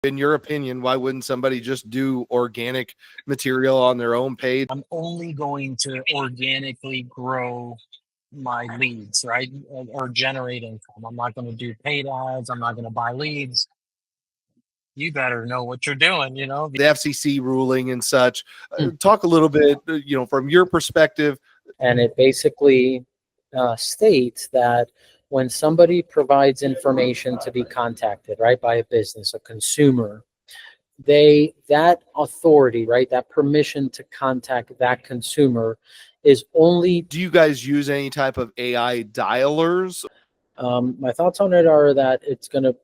In your opinion, why wouldn't somebody just do organic material on their own page? I'm only going to organically grow my leads, right? Or generate income. I'm not going to do paid ads. I'm not going to buy leads. You better know what you're doing, The FCC ruling and such. Talk a little bit, from your perspective. And it basically states that when somebody provides information to be contacted, right, by a business, a consumer, that authority, right, that permission to contact that consumer is only. Do you guys use any type of AI dialers? My thoughts on it are that it's going to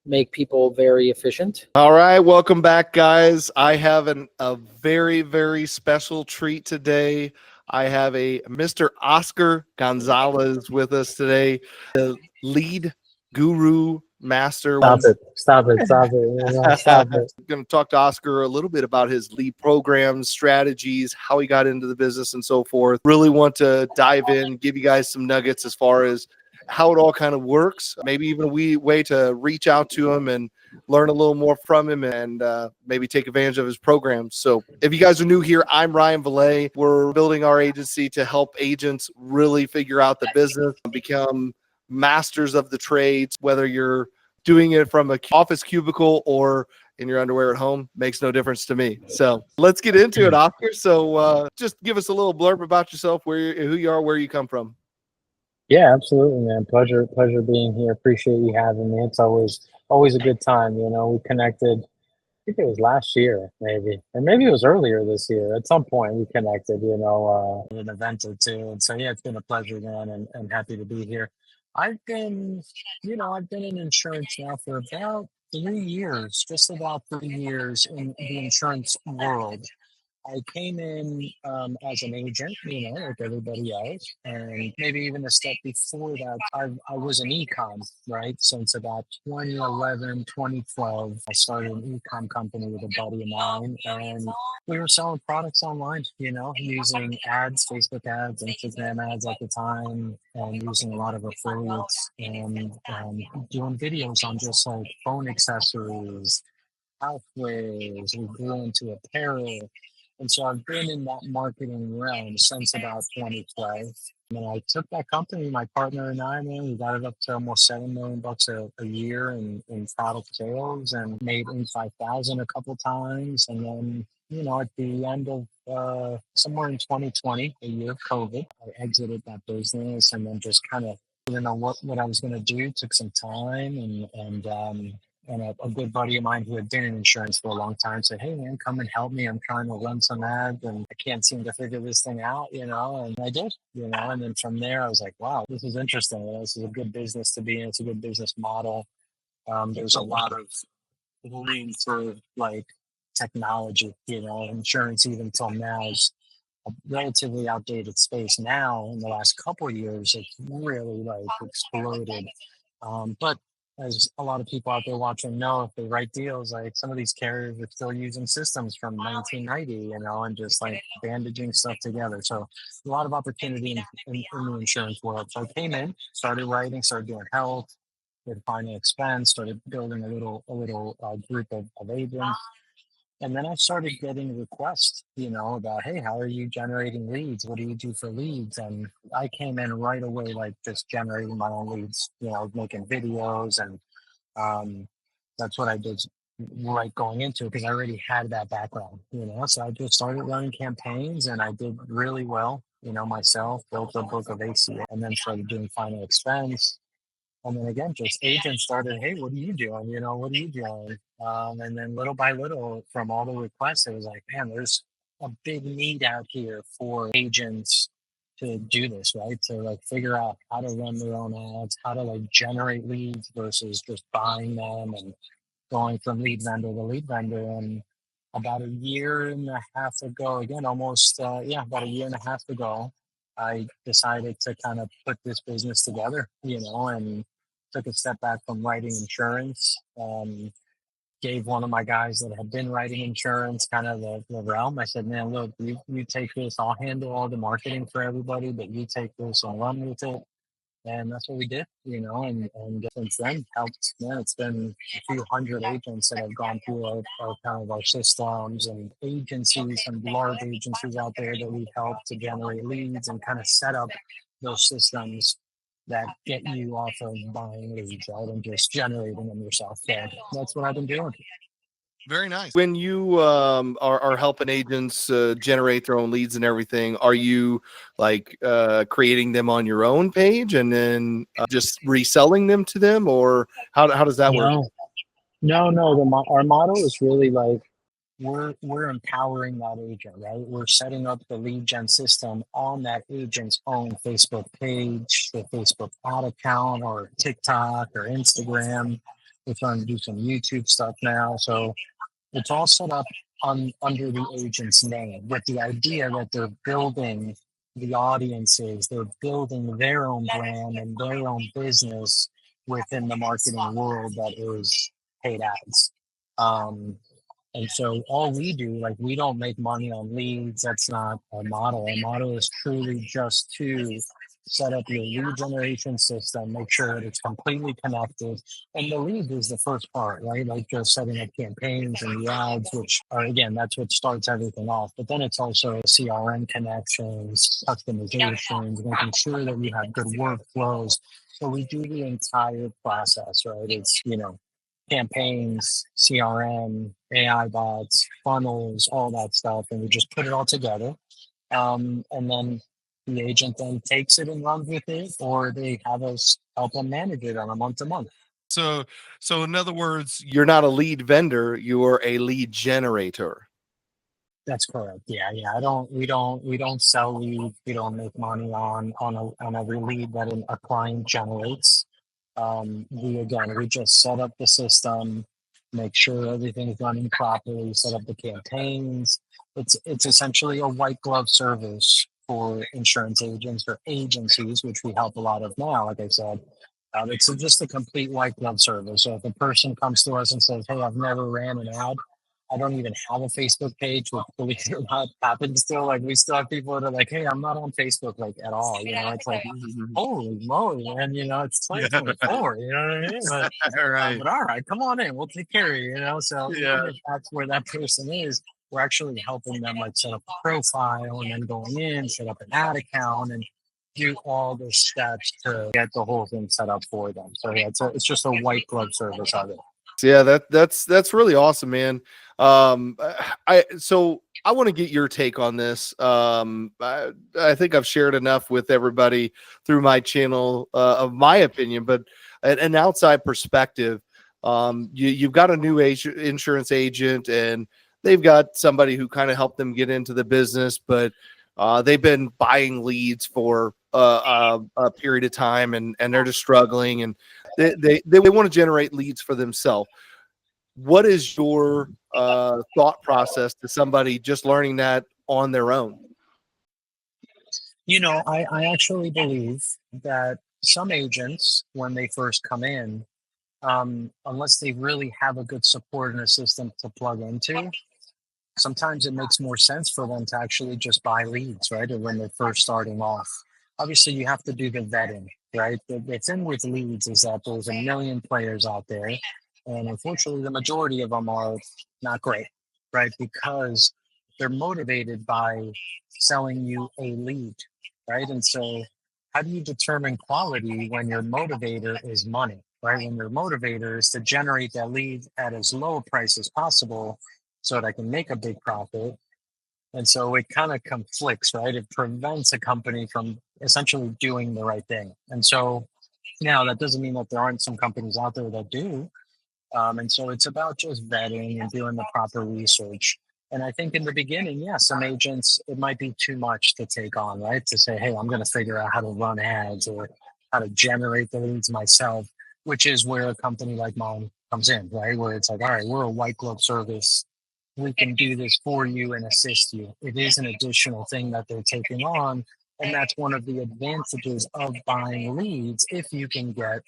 make people very efficient. All right, welcome back, guys. I have a very, very special treat today. I have a Mr. Oscar Gonzalez with us today, the lead guru master. Stop it. Stop it. Stop it. Stop it. I'm going to talk to Oscar a little bit about his lead programs, strategies, how he got into the business and so forth. Really want to dive in, give you guys some nuggets as far as how it all kind of works, maybe even a way to reach out to him and learn a little more from him and maybe take advantage of his programs. So if you guys are new here, I'm Ryan Valet. We're building our agency to help agents really figure out the business, become masters of the trades, whether you're doing it from an office cubicle or in your underwear at home, makes no difference to me. So let's get into it, Oscar. So just give us a little blurb about yourself, who you are, where you come from. Yeah, absolutely, man. Pleasure being here. Appreciate you having me. It's always a good time. We connected, I think it was last year, maybe, or maybe it was earlier this year. At some point we connected, at an event or two. And so, yeah, it's been a pleasure, man, and happy to be here. I've been in insurance now for about 3 years, just about 3 years in the insurance world. I came in as an agent, like everybody else, and maybe even a step before that, I was an ecom, right? Since about 2011, 2012, I started an ecom company with a buddy of mine, and we were selling products online, using ads, Facebook ads, Instagram ads at the time, and using a lot of affiliates and doing videos on just like phone accessories, housewares. We grew into apparel. And so I've been in that marketing realm since about 2012. And I took that company, my partner and I, man, we got it up to almost $7 million a year in product sales and made 85,000 a couple times. And then, at the end of somewhere in 2020, a year of COVID, I exited that business and then just kind of didn't know what I was going to do. Took some time and a good buddy of mine who had been in insurance for a long time said, "Hey man, come and help me. I'm trying to run some ads and I can't seem to figure this thing out, and I did, and then from there I was like, wow, this is interesting. This is a good business to be in. It's a good business model. There's a lot of room for like technology, insurance even till now is a relatively outdated space. Now in the last couple of years, it's really like exploded. But as a lot of people out there watching know, if they write deals, like some of these carriers are still using systems from 1990, and just like bandaging stuff together. So a lot of opportunity in the insurance world. So I came in, started writing, started doing health, did finding expense, started building a little group of agents. And then I started getting requests, about, hey, how are you generating leads? What do you do for leads? And I came in right away, like just generating my own leads, making videos. And that's what I did right going into it because I already had that background, So I just started running campaigns and I did really well, myself, built a book of ACA and then started doing final expense. And then again, just agents started, hey, what are you doing? What are you doing? And then little by little, from all the requests, it was like, man, there's a big need out here for agents to do this, right? To like figure out how to run their own ads, how to like generate leads versus just buying them and going from lead vendor to lead vendor. And about a year and a half ago, again, almost, about a year and a half ago, I decided to kind of put this business together, and took a step back from writing insurance. Gave one of my guys that had been writing insurance kind of the realm. I said, man, look, you take this, I'll handle all the marketing for everybody, but you take this and run with it. And that's what we did, and since then, helped. Man, it's been a few hundred agents that have gone through our kind of our systems, and agencies and large agencies out there that we've helped to generate leads and kind of set up those systems that get you off of buying leads, right, and just generating them yourself. So that's what I've been doing. Very nice. When you are helping agents generate their own leads and everything, are you like creating them on your own page and then just reselling them to them, or how does that work? No. Our model is really like we're empowering that agent, right? We're setting up the lead gen system on that agent's own Facebook page, their Facebook ad account, or TikTok or Instagram. We're trying to do some YouTube stuff now, so it's all set up under the agent's name with the idea that they're building the audiences, they're building their own brand and their own business within the marketing world that is paid ads. And so all we do, like, we don't make money on leads. That's not our model. Our model is truly just to set up your lead generation system, make sure that it's completely connected. And the lead is the first part, right? Like just setting up campaigns and the ads, which are, again, that's what starts everything off. But then it's also CRM connections, customizations, making sure that we have good workflows. So we do the entire process, right? It's, campaigns, CRM, AI bots, funnels, all that stuff. And we just put it all together. And then the agent then takes it and runs with it, or they have us help them manage it on a month to month. So in other words, you're not a lead vendor, you're a lead generator. That's correct. Yeah. We don't sell leads. We don't make money on every lead that a client generates. We just set up the system, make sure everything's running properly, set up the campaigns. It's essentially a white glove service for insurance agents or agencies, which we help a lot of now. Like I said, it's just a complete white glove service. So if a person comes to us and says, "Hey, I've never ran an ad. I don't even have a Facebook page," which, believe it or not, happens still. Like, we still have people that are like, "Hey, I'm not on Facebook like at all." It's like, holy moly, man! It's 2024. You know what I mean? But all right, come on in. We'll take care of you. So even if that's where that person is, we're actually helping them like set up a profile and then going in, set up an ad account, and do all the steps to get the whole thing set up for them. So yeah, it's just a white glove service of it. Yeah, that's really awesome, man. I want to get your take on this. I think I've shared enough with everybody through my channel of my opinion, but an outside perspective. You've got a new insurance agent, and they've got somebody who kind of helped them get into the business, but they've been buying leads for a period of time, and they're just struggling, and they want to generate leads for themselves. What is your thought process to somebody just learning that on their own? I actually believe that some agents, when they first come in, unless they really have a good support and a system to plug into, sometimes it makes more sense for them to actually just buy leads, right? Or when they're first starting off. Obviously, you have to do the vetting, right? The thing with leads is that there's a million players out there. And unfortunately, the majority of them are not great, right? Because they're motivated by selling you a lead, right? And so, how do you determine quality when your motivator is money, right? When your motivator is to generate that lead at as low a price as possible so that I can make a big profit. And so it kind of conflicts, right? It prevents a company from essentially doing the right thing. And so now that doesn't mean that there aren't some companies out there that do. And so it's about just vetting and doing the proper research. And I think in the beginning, yeah, some agents, it might be too much to take on, right? To say, "Hey, I'm going to figure out how to run ads or how to generate the leads myself," which is where a company like mine comes in, right? Where it's like, all right, we're a white glove service. We can do this for you and assist you. It is an additional thing that they're taking on. And that's one of the advantages of buying leads, if you can get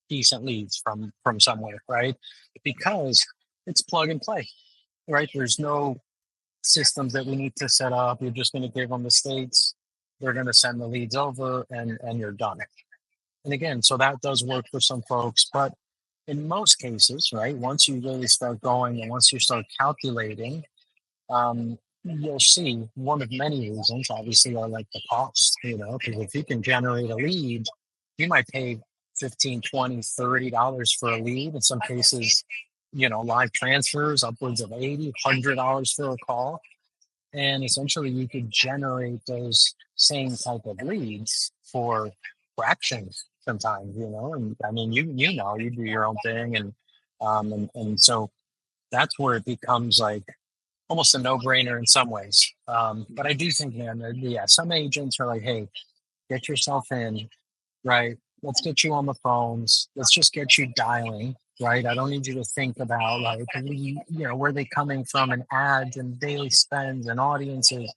decent leads from somewhere, right? Because it's plug and play, right? There's no systems that we need to set up. You're just going to give them the states. They're going to send the leads over, and you're done. And again, so that does work for some folks, but in most cases, right, once you really start going and once you start calculating, you'll see one of many reasons, obviously, are like the cost, because if you can generate a lead, you might pay 15, 20, $30 for a lead. In some cases, live transfers upwards of 80, $100 for a call. And essentially you could generate those same type of leads for fractions sometimes, and I mean, you do your own thing. And so that's where it becomes like almost a no-brainer in some ways. But I do think, man, that, yeah, some agents are like, hey, get yourself in, right? Let's get you on the phones. Let's just get you dialing, right? I don't need you to think about like, where they coming from and ads and daily spends and audiences.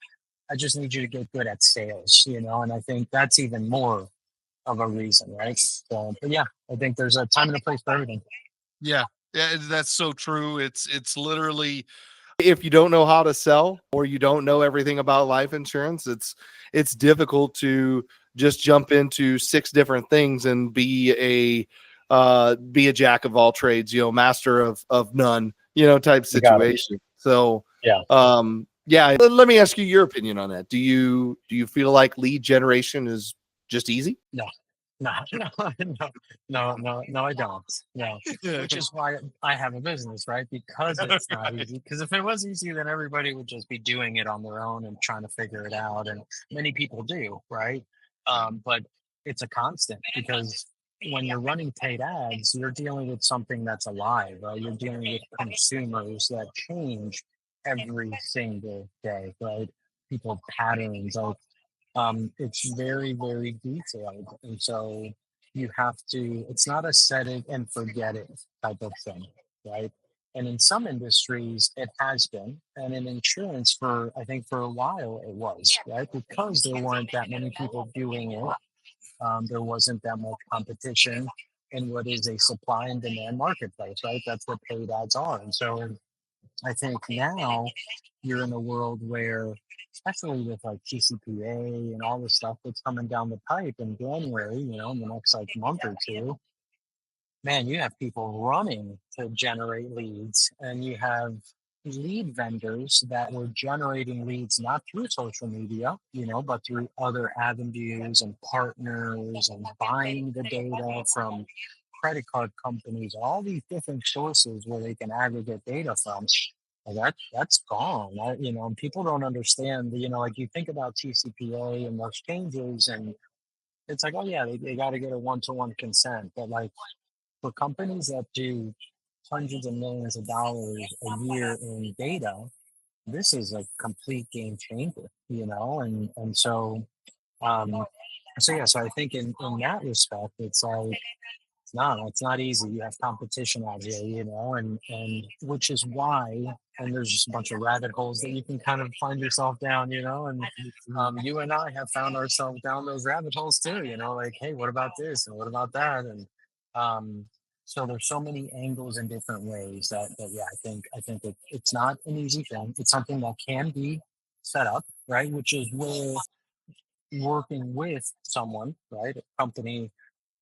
I just need you to get good at sales, and I think that's even more of a reason, right? So, but yeah, I think there's a time and a place for everything. Yeah. Yeah, that's so true. It's literally, if you don't know how to sell or you don't know everything about life insurance, it's difficult to just jump into six different things and be a jack of all trades, master of none, type You got it. situation. So Yeah. yeah, let me ask you your opinion on that. Do you feel like lead generation is just easy? No, no, no, I don't. No, which is why I have a business, right? Because it's not easy. Because if it was easy, then everybody would just be doing it on their own and trying to figure it out. And many people do, right? But it's a constant because when you're running paid ads, you're dealing with something that's alive, right? You're dealing with consumers that change every single day, right? People patterns, like it's very, very detailed. And so you have to, it's not a set it and forget it type of thing, right? And in some industries, it has been. And in insurance, I think for a while, it was, right? Because there weren't that many people doing it. There wasn't that much competition in what is a supply and demand marketplace, right? That's what paid ads are. And so I think now you're in a world where, especially with like TCPA and all the stuff that's coming down the pipe in January, in the next like month or two, man, you have people running to generate leads, and you have lead vendors that were generating leads not through social media, but through other avenues and partners and buying the data from credit card companies, all these different sources where they can aggregate data from. And that's gone. And people don't understand. Like you think about TCPA and those changes, and it's like, oh yeah, they got to get a one-to-one consent, but like for companies that do hundreds of millions of dollars a year in data, this is a complete game changer, and um, so I think in that respect, it's like no, it's not easy. You have competition out here, and which is why, and there's just a bunch of rabbit holes that you can kind of find yourself down, and you and I have found ourselves down those rabbit holes too, like, hey, what about this and what about that, and um, so there's so many angles and different ways that yeah, I think it's not an easy thing. It's something that can be set up, right, which is where working with someone, right, a company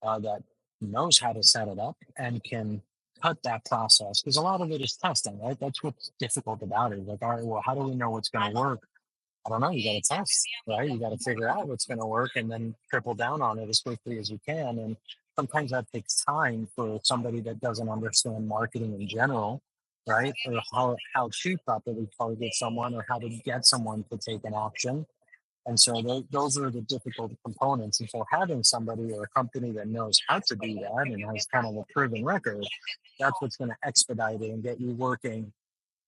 that knows how to set it up and can cut that process, because a lot of it is testing, right? That's what's difficult about it. Like, all right, well, how do we know what's going to work? I don't know. You got to test, right? You got to figure out what's going to work and then triple down on it as quickly as you can. And sometimes that takes time for somebody that doesn't understand marketing in general, right? Or how to properly target someone or how to get someone to take an action. And so those are the difficult components. And so having somebody or a company that knows how to do that and has kind of a proven record, that's what's going to expedite it and get you working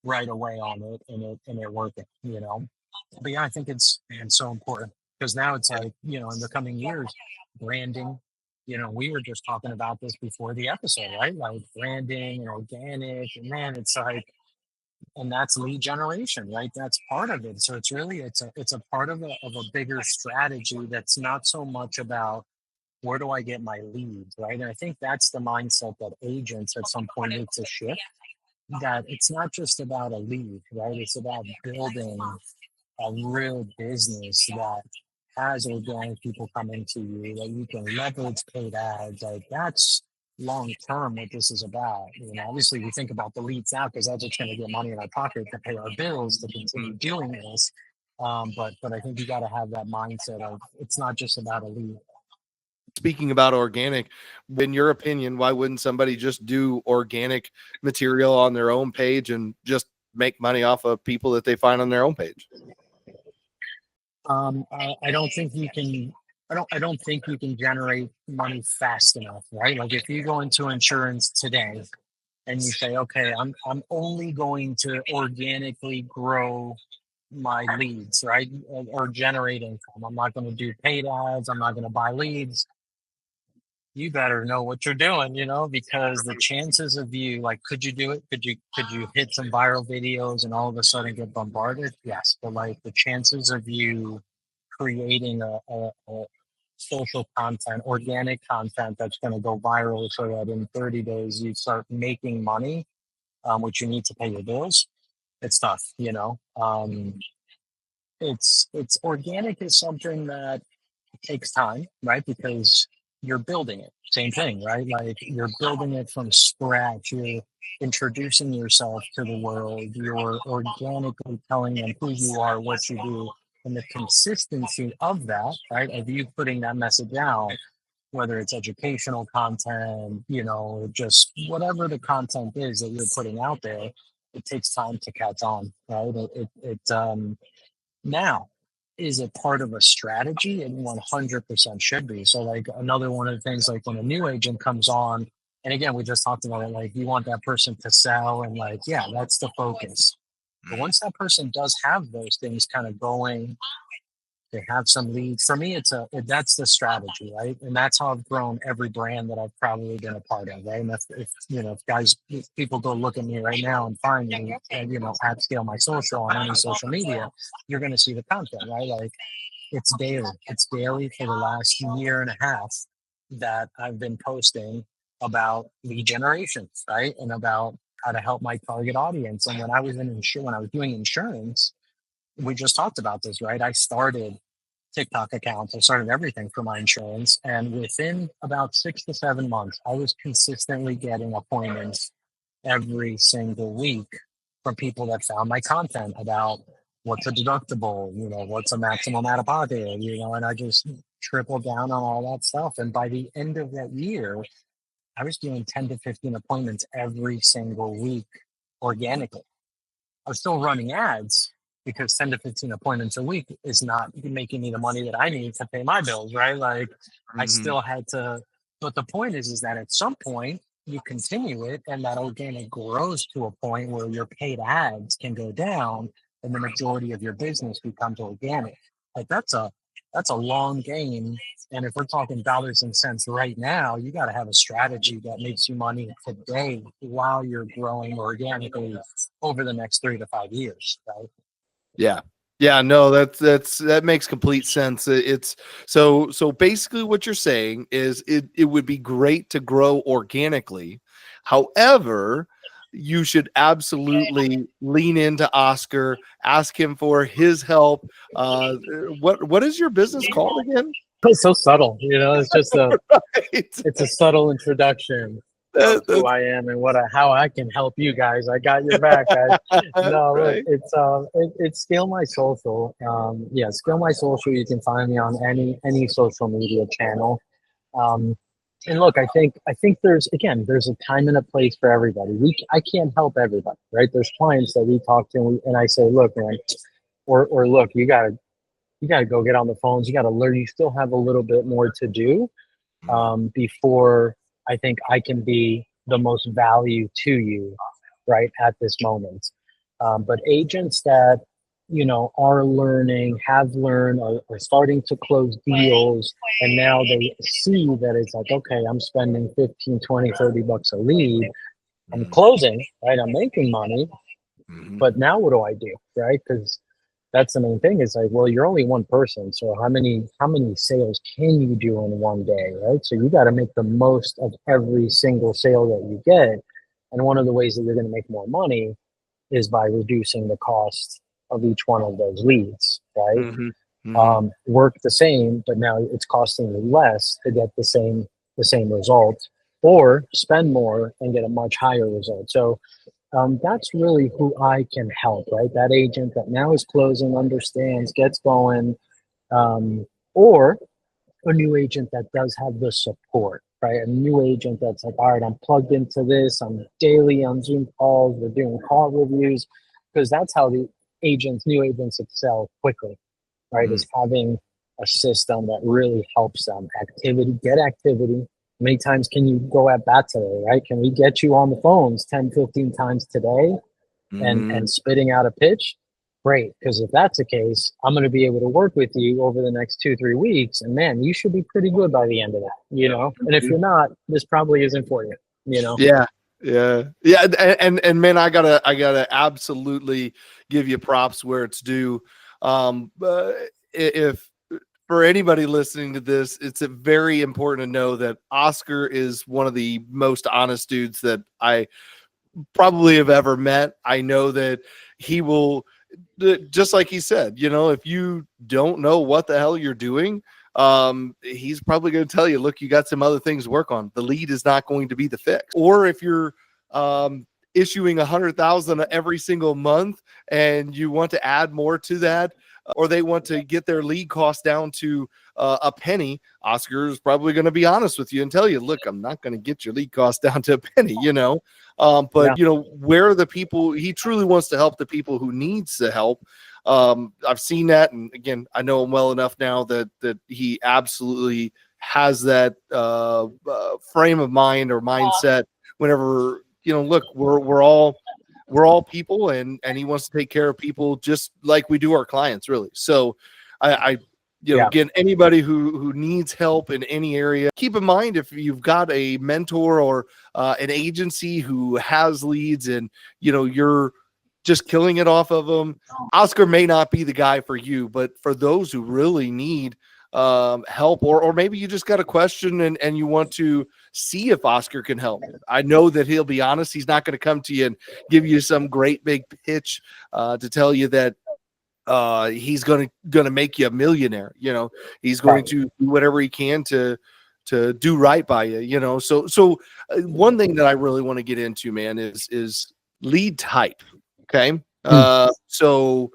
right away on it and it working. But yeah, I think it's man so important because now it's like, in the coming years, branding, we were just talking about this before the episode, right? Like branding and organic, and man, it's like, and that's lead generation, right? That's part of it. So it's really it's a part of a bigger strategy that's not so much about where do I get my leads, right? And I think that's the mindset that agents at some point need to shift, that it's not just about a lead, right? It's about building a real business that has organic people coming to you, that you can leverage paid ads. Like that's long term what this is about. You know, obviously we think about the leads now because that's what's going to get money in our pocket to pay our bills to continue doing this. But I think you got to have that mindset of it's not just about a lead. Speaking about organic, in your opinion, why wouldn't somebody just do organic material on their own page and just make money off of people that they find on their own page? I don't think you can. I don't think you can generate money fast enough, right? Like if you go into insurance today and you say, okay, I'm only going to organically grow my leads, right, or generate income. I'm not going to do paid ads. I'm not going to buy leads. You better know what you're doing, you know, because the chances of you, like, could you do it? Could you hit some viral videos and all of a sudden get bombarded? Yes, but like the chances of you creating a social content, organic content that's going to go viral so that in 30 days you start making money, which you need to pay your bills, it's tough, you know. It's organic is something that takes time, right? Because you're building it. Same thing, right? Like you're building it from scratch. You're introducing yourself to the world. You're organically telling them who you are, what you do, and the consistency of that, right? Of you putting that message out, whether it's educational content, you know, just whatever the content is that you're putting out there, it takes time to catch on, right? Now, is it part of a strategy? It 100% should be. So, like, another one of the things, like when a new agent comes on, and again, we just talked about it, like, you want that person to sell, and like, yeah, that's the focus. But once that person does have those things kind of going, they have some leads. For me, that's the strategy, right? And that's how I've grown every brand that I've probably been a part of, right? And if you know, if people go look at me right now and find me, and you know, at ScaleMySocial on any social media, you're going to see the content, right? Like it's daily. It's daily for the last year and a half that I've been posting about lead generation, right? And about how to help my target audience. And when I was when I was doing insurance, we just talked about this, right? I started TikTok accounts. I started everything for my insurance. And within about 6 to 7 months, I was consistently getting appointments every single week from people that found my content about what's a deductible, you know, what's a maximum out of pocket, you know, and I just tripled down on all that stuff. And by the end of that year, I was doing 10 to 15 appointments every single week organically. I was still running ads because 10 to 15 appointments a week is not making me the money that I need to pay my bills, right? Like I still had to, but the point is that at some point you continue it and that organic grows to a point where your paid ads can go down and the majority of your business becomes organic. Like that's a long game. And if we're talking dollars and cents right now, you got to have a strategy that makes you money today while you're growing organically over the next 3 to 5 years, right? Yeah. Yeah, no, that makes complete sense. It's so basically what you're saying is it would be great to grow organically. However, you should absolutely lean into Oscar, ask him for his help. What is your business called again? It's so subtle, you know. It's just Right. it's a subtle introduction of who I am and how I can help you guys. I got your back, guys. No, right. look, it's ScaleMySocial. Yeah, ScaleMySocial. You can find me on any social media channel. And look, I think there's a time and a place for everybody. I can't help everybody, right? There's clients that we talk to and I say, look, man, or look, you gotta go get on the phones. You gotta learn. You still have a little bit more to do before I think I can be the most value to you, right, at this moment. But agents that, you know, are learning, have learned, are starting to close deals, and now they see that it's like, okay, I'm spending 15, 20, 30 bucks a lead. I'm closing, right? I'm making money, but now what do I do, right? Because that's the main thing. Is like, well, you're only one person, so how many sales can you do in one day, right? So you got to make the most of every single sale that you get, and one of the ways that you're going to make more money is by reducing the cost of each one of those leads, right? work the same, but now it's costing you less to get the same result, or spend more and get a much higher result. So that's really who I can help, right? That agent that now is closing, understands, gets going, or a new agent that does have the support, right? A new agent that's like, all right, I'm plugged into this. I'm daily on Zoom calls. We're doing call reviews, because that's how the new agents excel quickly, right? Is having a system that really helps them. Get activity. How many times can you go at bat today, right? Can we get you on the phones 10, 15 times today and spitting out a pitch? Great, because if that's the case, I'm going to be able to work with you over the next 2-3 weeks, and man, you should be pretty good by the end of that, And if you're not, this probably isn't for you. Yeah. And man, I gotta absolutely give you props where it's due. If for anybody listening to this, it's very important to know that Oscar is one of the most honest dudes that I probably have ever met. I know that he will, just like he said, if you don't know what the hell you're doing, he's probably going to tell you, look, you got some other things to work on. The lead is not going to be the fix. Or if you're issuing 100,000 every single month and you want to add more to that, or they want to get their lead cost down to a penny, Oscar is probably going to be honest with you and tell you, look, I'm not going to get your lead cost down to a penny, but where are the people? He truly wants to help the people who needs the help. I've seen that. And again, I know him well enough now that he absolutely has that frame of mind or mindset whenever, look, we're all people, and he wants to take care of people just like we do our clients, really. So again, anybody who needs help in any area, keep in mind, if you've got a mentor or an agency who has leads and you're just killing it off of them, Oscar may not be the guy for you. But for those who really need help, or maybe you just got a question and you want to see if Oscar can help, I know that he'll be honest. He's not going to come to you and give you some great big pitch to tell you that he's going to make you a millionaire. He's going to do whatever he can to do right by you. So one thing that I really want to get into, man, is lead type. Okay. So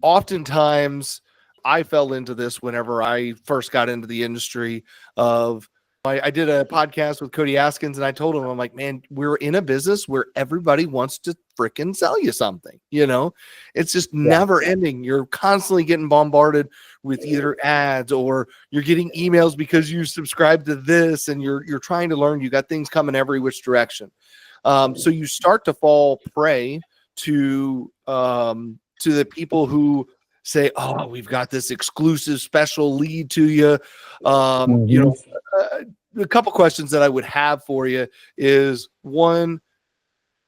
oftentimes I fell into this whenever I first got into the industry of, I did a podcast with Cody Askins, and I told him, I'm like, man, we're in a business where everybody wants to freaking sell you something. It's just never ending. You're constantly getting bombarded with either ads, or you're getting emails because you subscribe to this, and you're trying to learn. You got things coming every which direction. So you start to fall prey to the people who say, oh, we've got this exclusive special lead to you. A couple questions that I would have for you is, one,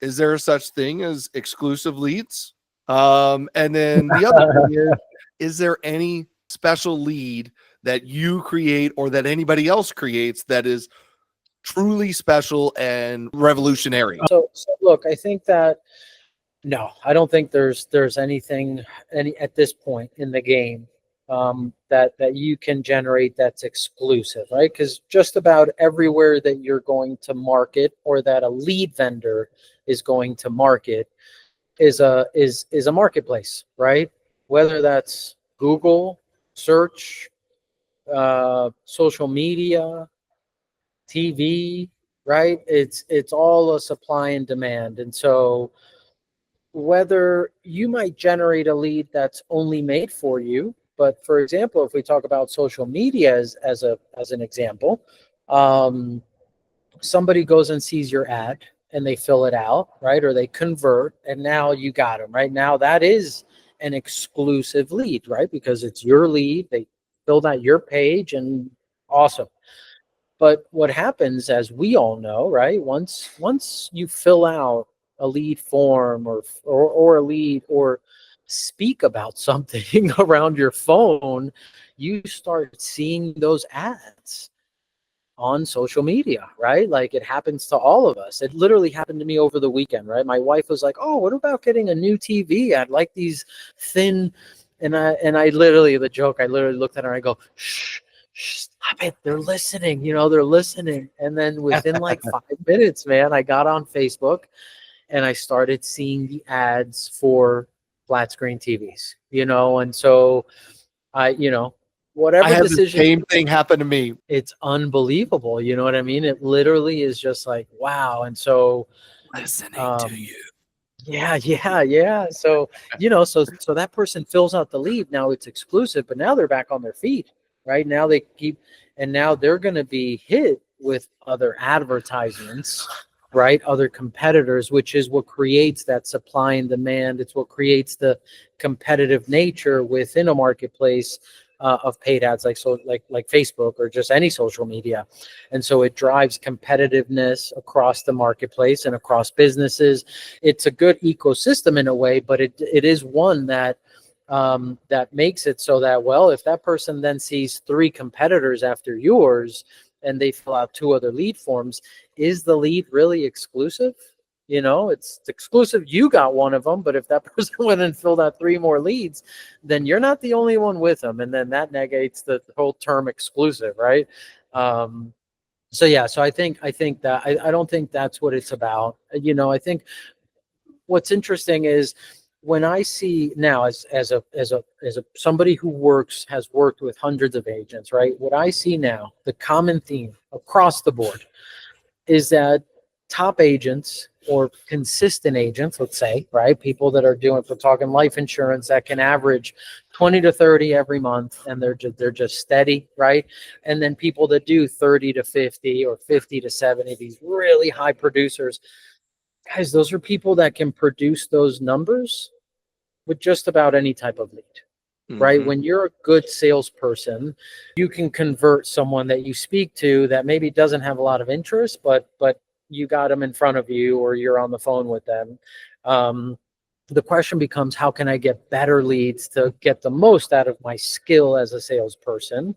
is there such thing as exclusive leads? And then the other thing is there any special lead that you create or that anybody else creates that is truly special and revolutionary? So look, I think that, no, I don't think there's anything at this point in the game that you can generate that's exclusive, right? Because just about everywhere that you're going to market, or that a lead vendor is going to market, is a marketplace, right? Whether that's Google search, social media, TV, right? It's all a supply and demand. And so whether you might generate a lead that's only made for you, but for example, if we talk about social media as an example, somebody goes and sees your ad and they fill it out, right? Or they convert, and now you got them, right? Now that is an exclusive lead, right? Because it's your lead. They filled out your page, and awesome. But what happens, as we all know, right? Once you fill out a lead form or a lead, or speak about something around your phone, you start seeing those ads on social media, right? Like, it happens to all of us. It literally happened to me over the weekend, right? My wife was like, oh, what about getting a new TV? I'd like these thin And I literally, the joke, I literally looked at her and I go, shh, stop it. They're listening. They're listening. And then within like 5 minutes, man, I got on Facebook and I started seeing the ads for flat screen TVs, and so I whatever had the decision, same thing happen to me. it's unbelievable. You know what I mean? It literally is just like, wow. And so, Listening to um, you. yeah, yeah, yeah. So, so that person fills out the lead. Now it's exclusive, but now they're back on their feet, right? Now and now they're going to be hit with other advertisements, right? Other competitors, which is what creates that supply and demand. It's what creates the competitive nature within a marketplace of paid ads, like Facebook or just any social media. And so it drives competitiveness across the marketplace and across businesses. It's a good ecosystem in a way, but it is one that that makes it so that, well, if that person then sees 3 competitors after yours and they fill out 2 other lead forms, is the lead really exclusive? It's exclusive. You got one of them, but if that person went and filled out 3 more leads, then you're not the only one with them. And then that negates the whole term exclusive, right? So yeah, so I think that I don't think that's what it's about. I think what's interesting is when I see now as a somebody who has worked with hundreds of agents, right? What I see now, the common theme across the board is that top agents or consistent agents, let's say, right? People that are doing, if we're talking life insurance, that can average 20 to 30 every month, and they're just steady, right? And then people that do 30 to 50 or 50 to 70, these really high producers, guys, those are people that can produce those numbers with just about any type of lead. Right? Mhm. When you're a good salesperson, you can convert someone that you speak to that maybe doesn't have a lot of interest, but you got them in front of you or you're on the phone with them. The question becomes, how can I get better leads to get the most out of my skill as a salesperson?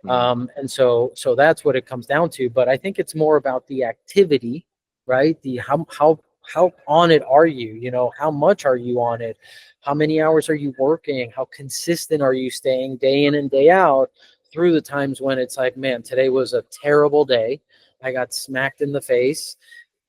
And so that's what it comes down to. But I think it's more about the activity, right? The how on it are you? How much are you on it? How many hours are you working? How consistent are you staying day in and day out through the times when it's like, man, today was a terrible day. I got smacked in the face.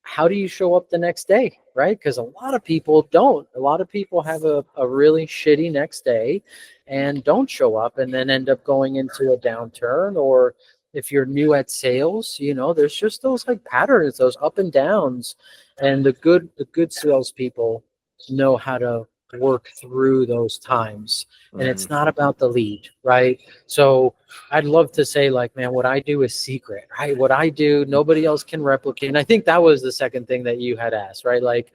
How do you show up the next day, right? Because a lot of people don't. A lot of people have a really shitty next day and don't show up and then end up going into a downturn. Or if you're new at sales, there's just those like patterns, those up and downs. And the good salespeople know how to work through those times. And it's not about the lead, right? So I'd love to say, like, man, what I do is secret, right? What I do, nobody else can replicate. And I think that was the second thing that you had asked, right? Like,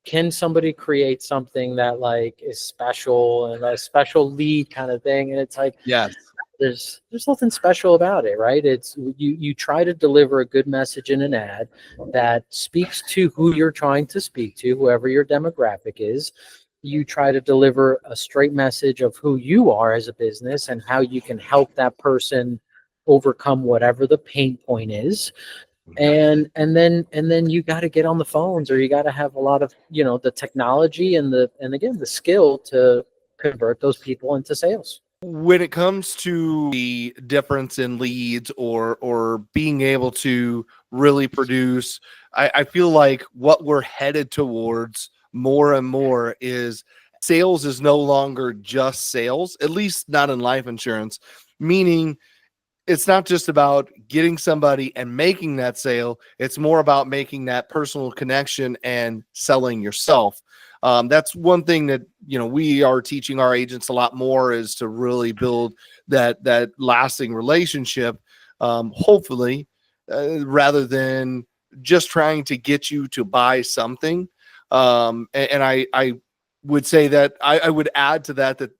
can somebody create something that like is special and a special lead kind of thing? And it's like, Yes. there's nothing special about it, right? It's you try to deliver a good message in an ad that speaks to who you're trying to speak to, whoever your demographic is. You try to deliver a straight message of who you are as a business and how you can help that person overcome whatever the pain point is. And then you got to get on the phones, or you got to have a lot of the technology and again the skill to convert those people into sales. When it comes to the difference in leads or being able to really produce, I feel like what we're headed towards more and more is sales is no longer just sales, at least not in life insurance, meaning it's not just about getting somebody and making that sale. It's more about making that personal connection and selling yourself. That's one thing that we are teaching our agents a lot more, is to really build that lasting relationship. Hopefully, rather than just trying to get you to buy something. And I would say that I would add to that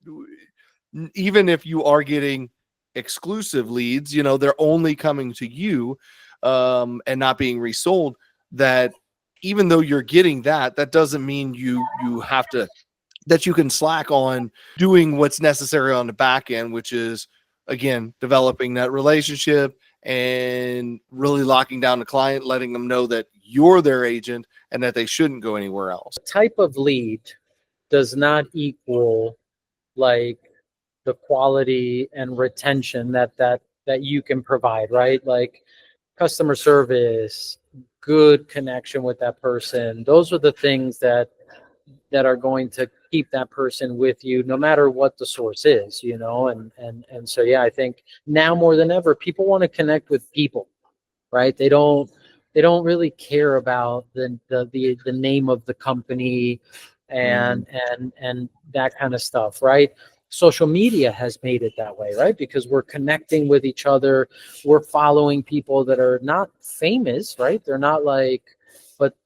even if you are getting exclusive leads, they're only coming to you and not being resold, that even though you're getting that doesn't mean you have to, that you can slack on doing what's necessary on the back end, which is again developing that relationship and really locking down the client, letting them know that you're their agent and that they shouldn't go anywhere else. Type of lead does not equal like the quality and retention that you can provide, right? Like customer service, good connection with that person. Those are the things that are going to keep that person with you no matter what the source is, you know. And so yeah, I think now more than ever people want to connect with people, right? They don't really care about the name of the company and that kind of stuff, right? Social media has made it that way, right? Because we're connecting with each other, we're following people that are not famous, right? They're not like,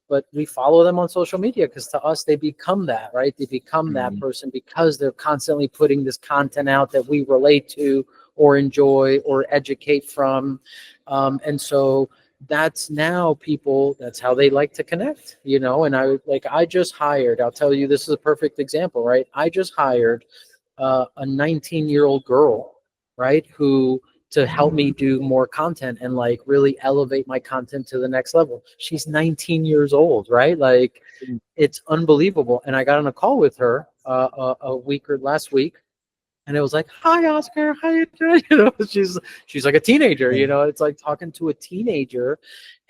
but we follow them on social media because to us they become that, right? They become that person because they're constantly putting this content out that we relate to or enjoy or educate from. And so that's now people, that's how they like to connect, you know. And I just hired, I'll tell you, this is a perfect example, right? I just hired a 19-year-old girl, right, who to help me do more content and like really elevate my content to the next level. She's 19 years old, right? Like it's unbelievable. And I got on a call with her a week or last week, and it was like, "Hi, Oscar, how you doing?" You know, she's like a teenager. You know, it's like talking to a teenager.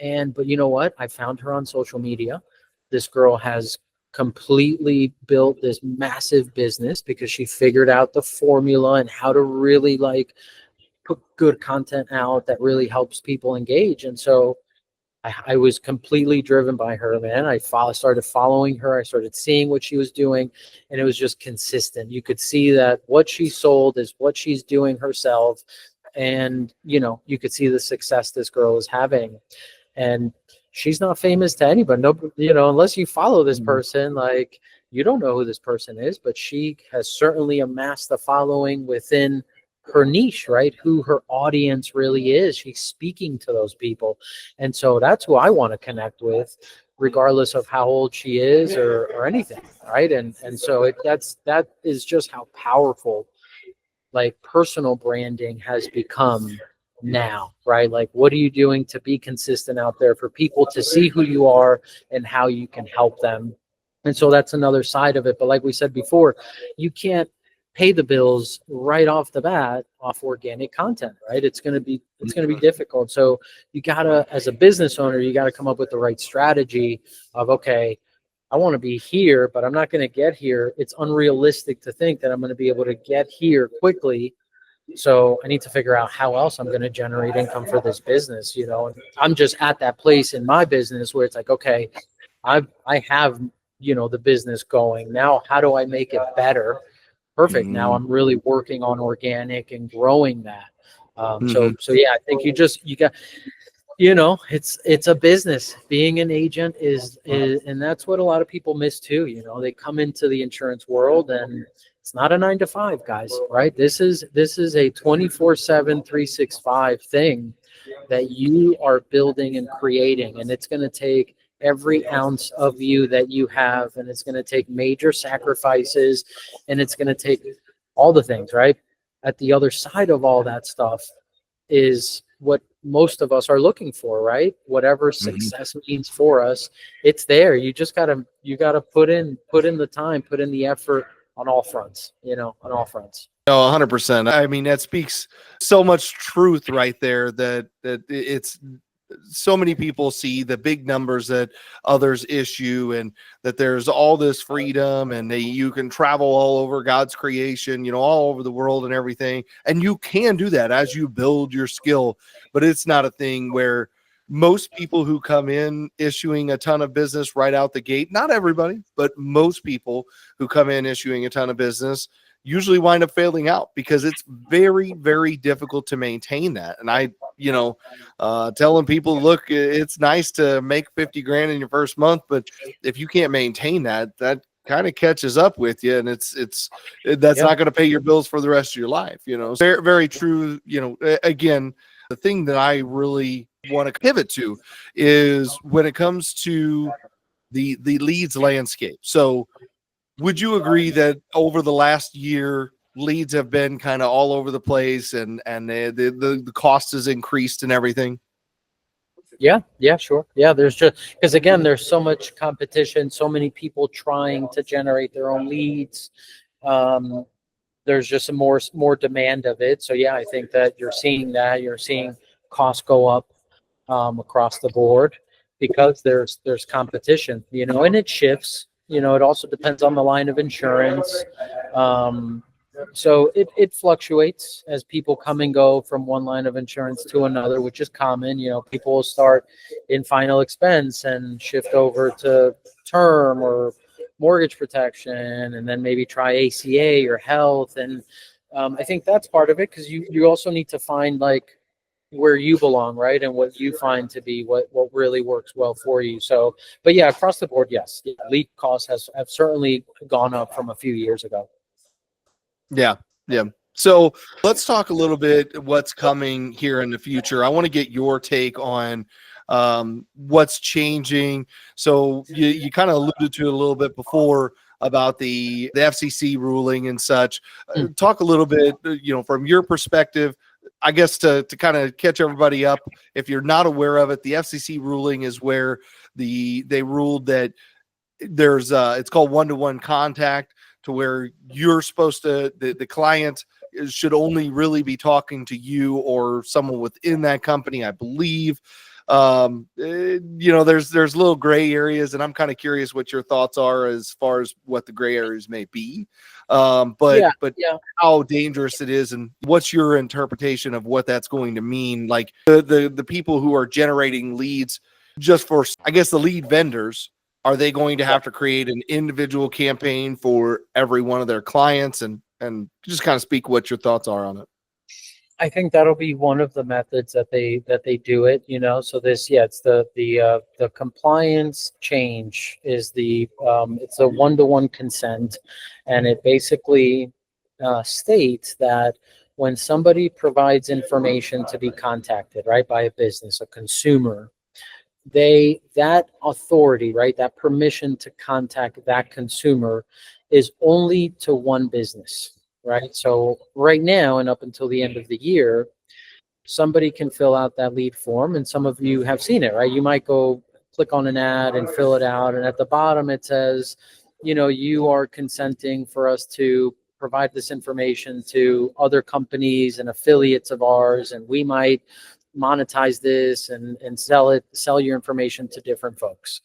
But you know what? I found her on social media. This girl has completely built this massive business because she figured out the formula and how to really like put good content out that really helps people engage. And so I was completely driven by her, man. Started following her. I started seeing what she was doing, and it was just consistent. You could see that what she sold is what she's doing herself. And, you know, you could see the success this girl is having. And she's not famous to anybody. No, you know, unless you follow this person, like you don't know who this person is, but she has certainly amassed a following within her niche, right? Who her audience really is. She's speaking to those people. And so that's who I want to connect with, regardless of how old she is or anything, right? And so that is just how powerful like personal branding has become now, right? Like what are you doing to be consistent out there for people to see who you are and how you can help them? And so that's another side of it. But like we said before, you can't pay the bills right off the bat off organic content, right? It's going to be difficult. So you got to, as a business owner, you got to come up with the right strategy of, okay, I want to be here, but I'm not going to get here. It's unrealistic to think that I'm going to be able to get here quickly. So I need to figure out how else I'm going to generate income for this business, you know. And I'm just at that place in my business where it's like, okay, I have, you know, the business going. Now, how do I make it better? Perfect. Now I'm really working on organic and growing that. So yeah, I think you got, you know, it's a business. Being an agent is, and that's what a lot of people miss too. You know, they come into the insurance world and it's not a 9 to 5, guys, right? This is a 24/7, 365 thing that you are building and creating, and it's going to take every ounce of you that you have, and it's going to take major sacrifices, and it's going to take all the things, right? At the other side of all that stuff is what most of us are looking for, right? Whatever success means for us, it's there. You just gotta put in the time, put in the effort on all fronts, you know, on all fronts. No, 100%. I mean, that speaks so much truth right there that it's so many people see the big numbers that others issue and that there's all this freedom and you can travel all over God's creation, you know, all over the world and everything. And you can do that as you build your skill, but it's not a thing where most people who come in issuing a ton of business right out the gate, not everybody, but most people who come in issuing a ton of business usually wind up failing out because it's very, very difficult to maintain that. And I, you know, telling people, look, it's nice to make 50 grand in your first month, but if you can't maintain that, that kind of catches up with you. And that's not going to pay your bills for the rest of your life. You know, very, very true. You know, again, the thing that I really want to pivot to is when it comes to the leads landscape. So would you agree that over the last year, leads have been kind of all over the place and the cost has increased and everything? Yeah, sure. Yeah, there's just because again, there's so much competition, so many people trying to generate their own leads. there's just some more demand of it. So yeah, I think that you're seeing costs go up across the board because there's competition, and it shifts. It also depends on the line of insurance. Um, so it fluctuates as people come and go from one line of insurance to another, which is common. People will start in final expense and shift over to term or mortgage protection, and then maybe try ACA or health. And I think that's part of it, because you also need to find like where you belong, right? And what you find to be what really works well for you. So, but yeah, across the board, yes, lead costs have certainly gone up from a few years ago. Yeah, yeah. So let's talk a little bit what's coming here in the future. I want to get your take on what's changing. So you kind of alluded to it a little bit before about the FCC ruling and such. Talk a little bit, from your perspective. I guess to kind of catch everybody up, if you're not aware of it, the FCC ruling is where they ruled that there's it's called one-to-one contact, to where you're supposed to the client should only really be talking to you or someone within that company, I believe. There's little gray areas, and I'm kind of curious what your thoughts are as far as what the gray areas may be. But how dangerous it is, and what's your interpretation of what that's going to mean? Like the people who are generating leads, just for, I guess, the lead vendors, are they going to have to create an individual campaign for every one of their clients? And just kind of speak what your thoughts are on it. I think that'll be one of the methods that they do it. So it's the compliance change is it's a one-to-one consent, and it basically states that when somebody provides information to be contacted, right, by a business, a consumer, that authority, right, that permission to contact that consumer is only to one business, right? So right now and up until the end of the year, somebody can fill out that lead form, and some of you have seen it, right? You might go click on an ad and fill it out, and at the bottom it says, you are consenting for us to provide this information to other companies and affiliates of ours, and we might monetize this and sell your information to different folks.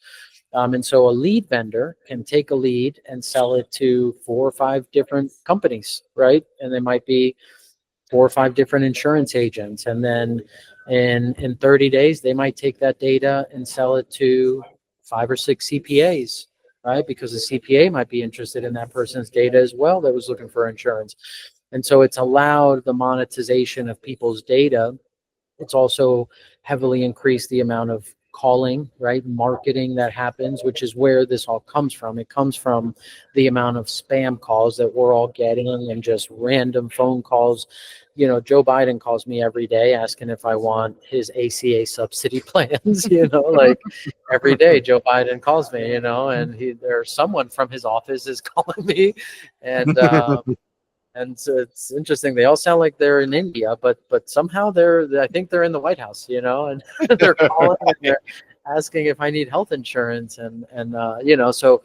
And so a lead vendor can take a lead and sell it to 4 or 5 different companies, right? And they might be 4 or 5 different insurance agents. And then in 30 days, they might take that data and sell it to 5 or 6 CPAs, right? Because the CPA might be interested in that person's data as well that was looking for insurance. And so it's allowed the monetization of people's data. It's also heavily increased the amount of calling, right, marketing that happens, which is where this all comes from. It comes from the amount of spam calls that we're all getting and just random phone calls. Joe Biden calls me every day asking if I want his ACA subsidy plans, like every day Joe Biden calls me, and there's someone from his office is calling me. And so it's interesting. They all sound like they're in India, but somehow I think they're in the White House, and they're calling and they're asking if I need health insurance, and so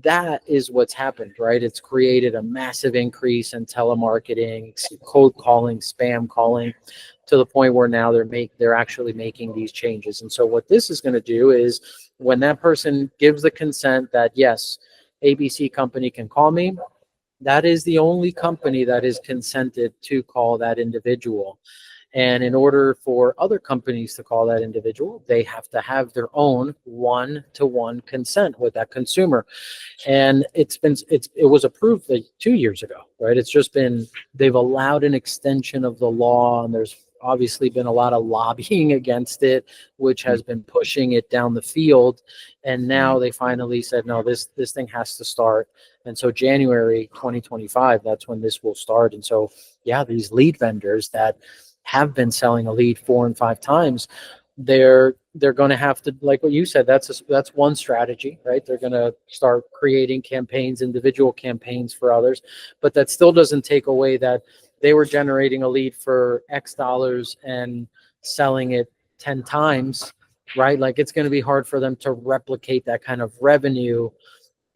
that is what's happened, right? It's created a massive increase in telemarketing, cold calling, spam calling, to the point where now they're actually making these changes. And so what this is going to do is, when that person gives the consent that yes, ABC company can call me, that is the only company that is consented to call that individual. And in order for other companies to call that individual, they have to have their own one-to-one consent with that consumer. And it was approved 2 years ago, right? It's just they've allowed an extension of the law, and there's obviously been a lot of lobbying against it, which has been pushing it down the field. And now they finally said, no, this thing has to start. And so January 2025, that's when this will start. And so, yeah, these lead vendors that have been selling a lead 4 and 5 times, they're going to have to, like what you said, that's one strategy, right? They're going to start creating campaigns, individual campaigns for others, but that still doesn't take away that they were generating a lead for X dollars and selling it 10 times, right? Like, it's going to be hard for them to replicate that kind of revenue,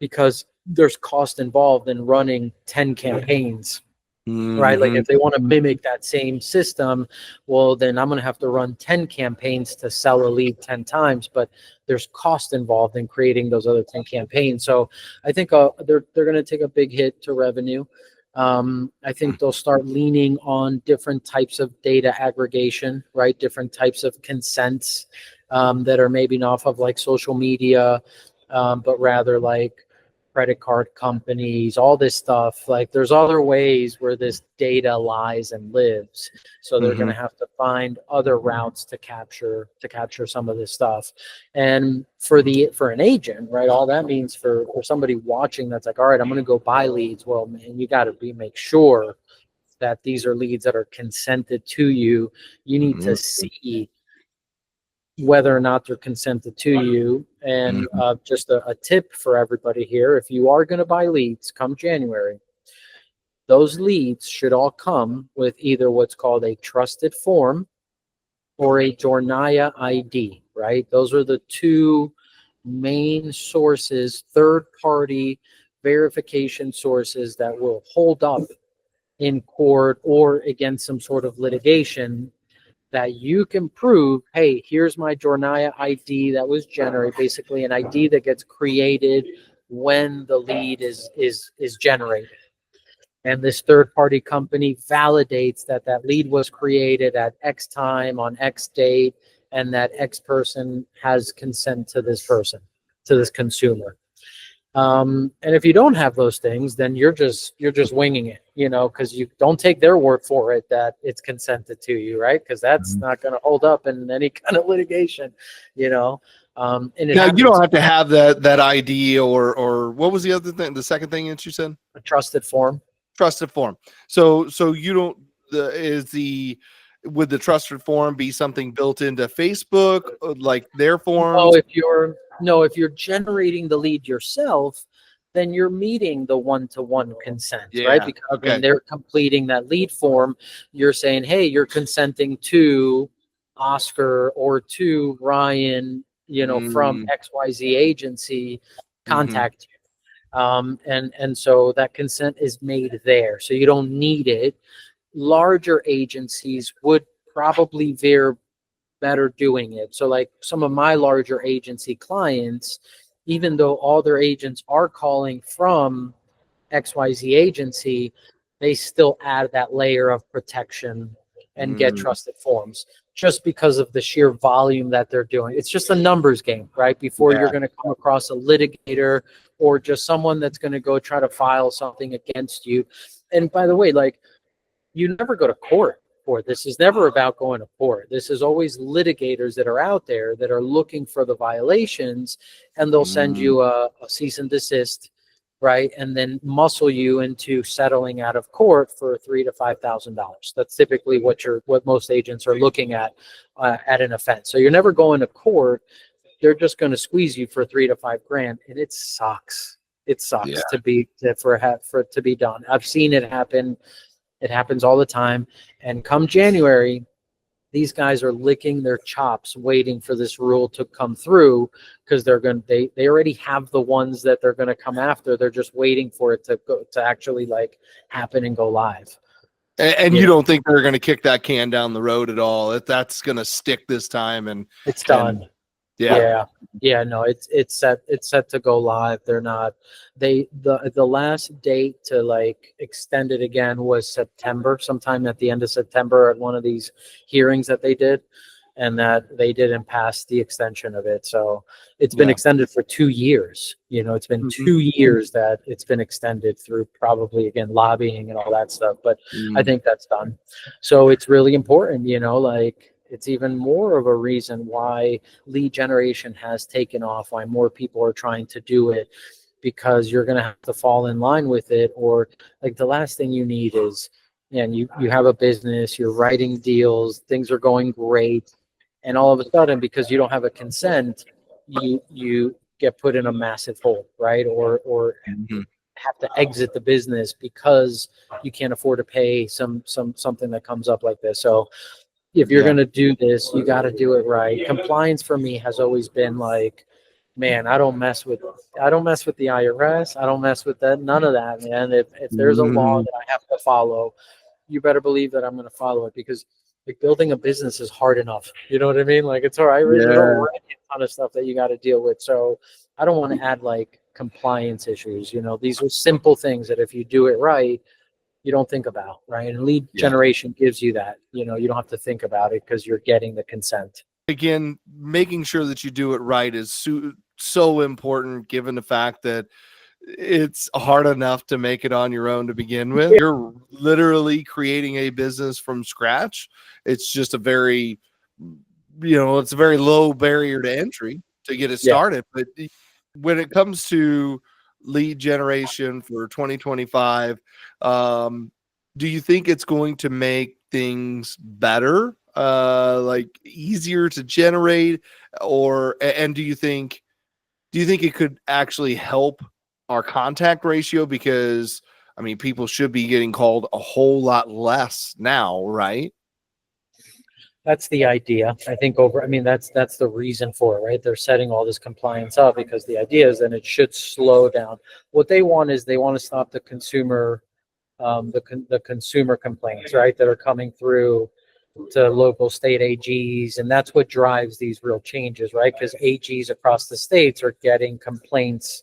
because there's cost involved in running 10 campaigns, right? Like if Mhm. they want to mimic that same system, well, then I'm going to have to run 10 campaigns to sell a lead 10 times, but there's cost involved in creating those other 10 campaigns. So I think they're going to take a big hit to revenue. I think they'll start leaning on different types of data aggregation, right? Different types of consents that are maybe not off of like social media, but rather like credit card companies, all this stuff. Like there's other ways where this data lies and lives. So they're going Mhm. to have to find other routes to capture some of this stuff. And for an agent, right, all that means for somebody watching that's like, all right, I'm going to go buy leads. Well, man, you got to make sure that these are leads that are consented to you. You need to Mhm. see whether or not they're consented to you. And Mhm. just a tip for everybody here, if you are going to buy leads come January, those leads should all come with either what's called a trusted form or a Jornaya ID, right? Those are the two main sources, third party verification sources that will hold up in court or against some sort of litigation, that you can prove, hey, here's my Jornaya ID that was generated, basically an ID that gets created when the lead is generated. And this third party company validates that that lead was created at X time on X date, and that X person has consent to this person, to this consumer. And if you don't have those things, then you're just winging it, because you don't take their word for it that it's consented to you, right? Because that's not going to hold up in any kind of litigation, you know. And it Now you don't happens. have to have that ID or what was the other thing? The second thing that you said? A trusted form. Trusted form. So you don't would the trusted form be something built into Facebook, like their No, forms? if you're generating the lead yourself, then you're meeting the one-to-one consent, right? Yeah. Because when Okay. they're completing that lead form, you're saying, hey, you're consenting to Oscar or to Ryan, from Mm, XYZ agency, mm-hmm. contact you. And so that consent is made there. So you don't need it. Larger agencies would probably veer better doing it. So like some of my larger agency clients, even though all their agents are calling from XYZ agency, they still add that layer of protection and get Mm, trusted forms just because of the sheer volume that they're doing. It's just a numbers game, right? Before you're yeah. going to come across a litigator or just someone that's going to go try to file something against you. And by the way, like, you never go to court for this. Is never about going to court. This is always litigators that are out there that are looking for the violations, and they'll send Mm, you a cease and desist, right? And then muscle you into settling out of court for $3,000 to $5,000. That's typically what most agents are looking at an offense. So you're never going to court. They're just going to squeeze you for 3 to 5 grand, and it sucks. It yeah. sucks for it to be done. I've seen it happen. It happens all the time. And come January, these guys are licking their chops waiting for this rule to come through, because they already have the ones that they're going to come after. They're just waiting for it to actually like happen and go live. And You you know, don't think they're going to kick that can down the road at all? That's going to stick this time, it's and done. yeah. Yeah, no, it's set to go live. They're not the last date to like extend it again was September, sometime at the end of September at one of these hearings that they did, and that they didn't pass the extension of it. So it's been Yeah. extended for 2 years. It's been Mhm. 2 years that it's been extended through, probably again lobbying and all that stuff. But I Mm, think that's done. So it's really important, like it's even more of a reason why lead generation has taken off, why more people are trying to do it, because you're going to have to fall in line with it. Or like the last thing you need is, and you have a business, you're writing deals, things are going great, and all of a sudden, because you don't have a consent, you get put in a massive hole, right? Or mhm. have to exit the business because you can't afford to pay something that comes up like this. So if you're Yeah. going to do this, you got to do it right. Compliance for me has always been like, man, I don't mess with the IRS. I don't mess with that. None of that, man. If there's a law that I have to follow, you better believe that I'm going to follow it, because like building a business is hard enough. You know what I mean? Like, it's all right. There's already a ton of stuff that you got to deal with. So I don't want to add like compliance issues. You know, these are simple things that if you do it right, you don't think about, right? And lead generation gives you that. You know, you don't have to think about it because you're getting the consent. Again, making sure that you do it right is so important, given the fact that it's hard enough to make it on your own to begin with. You're literally creating a business from scratch. It's just a very, it's a very low barrier to entry to get it started. But when it comes to lead generation for 2025, do you think it's going to make things better, like easier to generate, and do you think it could actually help our contact ratio? Because I mean, people should be getting called a whole lot less now, right? That's the idea. I think that's the reason for it, right? They're setting all this compliance up because the idea is that it should slow down. What they want is they want to stop the consumer, the consumer complaints, right, that are coming through to local state AGs, and that's what drives these real changes, right? Because AGs across the states are getting complaints.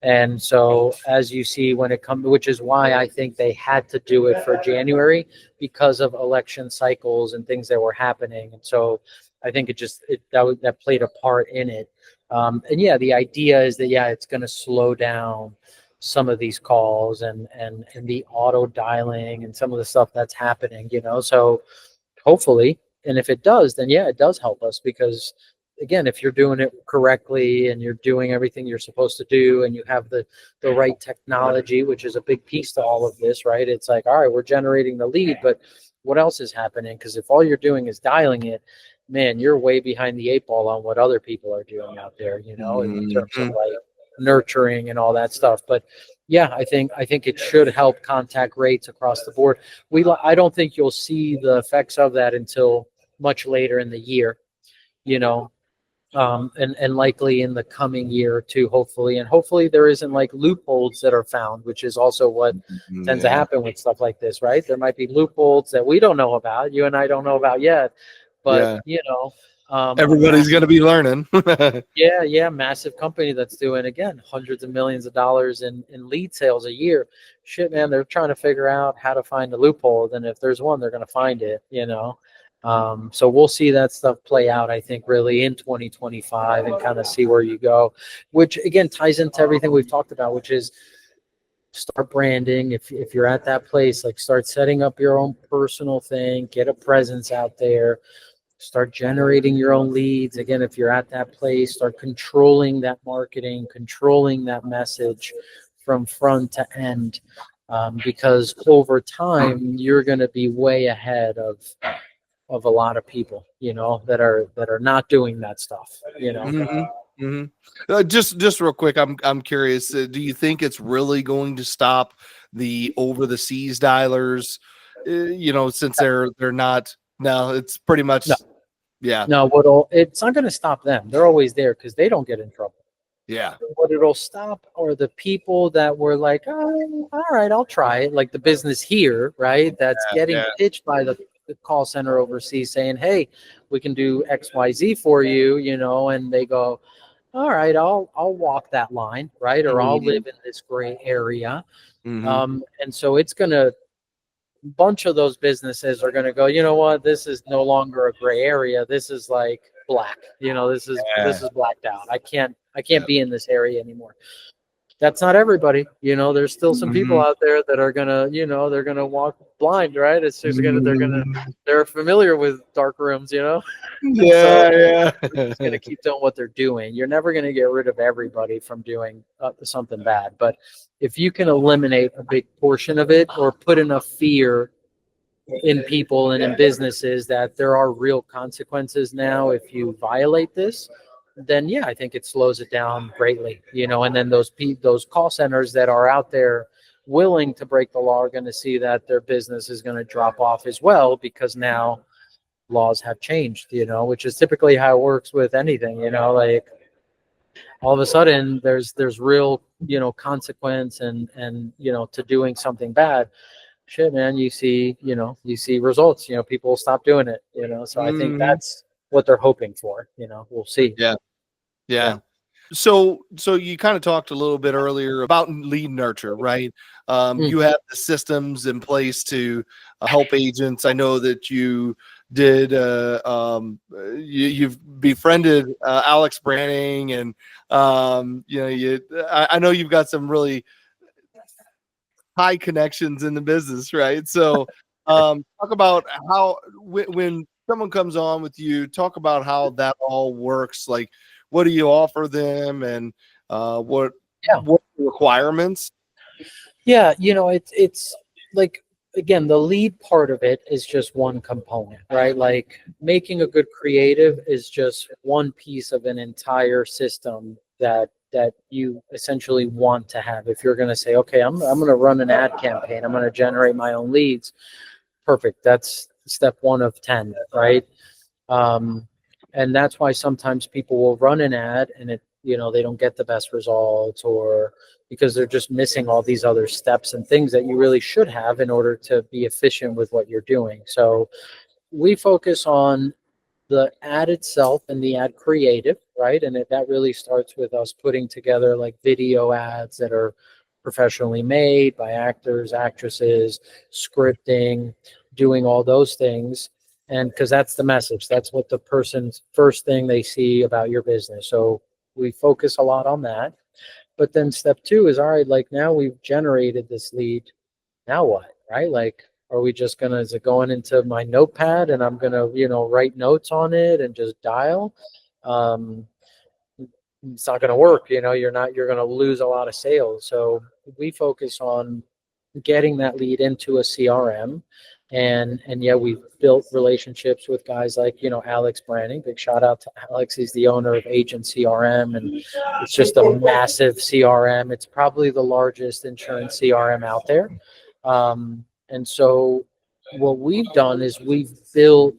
And so, as you see, when it comes, which is why I think they had to do it for January, because of election cycles and things that were happening. And so, I think that played a part in it. And yeah, the idea is that it's going to slow down some of these calls and the auto dialing and some of the stuff that's happening. So hopefully, and if it does, then it does help us, because again, if you're doing it correctly and you're doing everything you're supposed to do and you have the right technology, which is a big piece to all of this, right? It's like, all right, we're generating the lead, but what else is happening? Because if all you're doing is dialing it, man, you're way behind the 8 ball on what other people are doing out there, in terms of like nurturing and all that stuff. But I think it should help contact rates across the board. I don't think you'll see the effects of that until much later in the year, and likely in the coming year or two, hopefully. And hopefully there isn't like loopholes that are found, which is also what tends to happen with stuff like this, right? There might be loopholes that we don't know about, you and I don't know about yet, but everybody's going to be learning. Massive company that's doing, again, hundreds of millions of dollars in lead sales a year. Shit, man, they're trying to figure out how to find a loophole. And if there's one, they're going to find it, So we'll see that stuff play out, I think, really in 2025, and kind of see where you go, which again ties into everything we've talked about, which is start branding. If you're at that place, like, start setting up your own personal thing, get a presence out there, start generating your own leads. Again, if you're at that place, start controlling that marketing, controlling that message from front to end, because over time you're going to be way ahead of a lot of people, that are not doing that stuff. Just real quick, I'm curious. Do you think it's really going to stop the over the seas dialers? Since they're not. No, it's pretty much. No. Yeah. No, it's not going to stop them. They're always there because they don't get in trouble. Yeah. What it'll stop are the people that were like, oh, all right, I'll try it. Like the business here, right? That's getting pitched by the call center overseas saying, hey, we can do XYZ for you, and they go, all right, I'll walk that line, right? Or I'll live in this gray area. And so it's going to, bunch of those businesses are going to go, you know what, this is no longer a gray area. This is like black, this is blacked out. I can't be in this area anymore. That's not everybody, there's still some people out there that are gonna, they're gonna walk blind, right? It's just they're familiar with dark rooms, so they're just gonna keep doing what they're doing. You're never gonna get rid of everybody from doing something bad, but if you can eliminate a big portion of it, or put enough fear in people and in businesses that there are real consequences now if you violate this, then I think it slows it down greatly, and then those call centers that are out there willing to break the law are going to see that their business is going to drop off as well, because now laws have changed, which is typically how it works with anything, like all of a sudden there's real, consequence and to doing something bad. Shit, man, you see results. People stop doing it. So I think Mhm. that's what they're hoping for. We'll see. Yeah. Yeah. Yeah. So you kind of talked a little bit earlier about lead nurture, right? Mm. You have the systems in place to help agents. I know that you did. You've befriended Alex Branning, and I know you've got some really high connections in the business, right? So, talk about how when someone comes on with you, talk about how that all works. Like, what do you offer them, and Yeah. what are the requirements? Yeah, it's like, again, the lead part of it is just one component, right? Like making a good creative is just one piece of an entire system that you essentially want to have. If you're going to say, okay, I'm going to run an ad campaign, I'm going to generate my own leads. Perfect. That's step one of 10, right? Um, and that's why sometimes people will run an ad and they don't get the best results, or because they're just missing all these other steps and things that you really should have in order to be efficient with what you're doing. So we focus on the ad itself and the ad creative, right? And that really starts with us putting together like video ads that are professionally made by actors, actresses, scripting, doing all those things. And because that's the message, that's what the person's first thing they see about your business. So we focus a lot on that. But then step two is, all right, like now we've generated this lead, now what, right? Like, are we just gonna, is it going into my notepad and I'm gonna, write notes on it and just dial? Um, it's not gonna work. You're gonna lose a lot of sales. So we focus on getting that lead into a CRM. And yeah, we've built relationships with guys like, Alex Branning. Big shout out to Alex. He's the owner of Agent CRM, and it's just a massive CRM. It's probably the largest insurance CRM out there. And so what we've done is we've built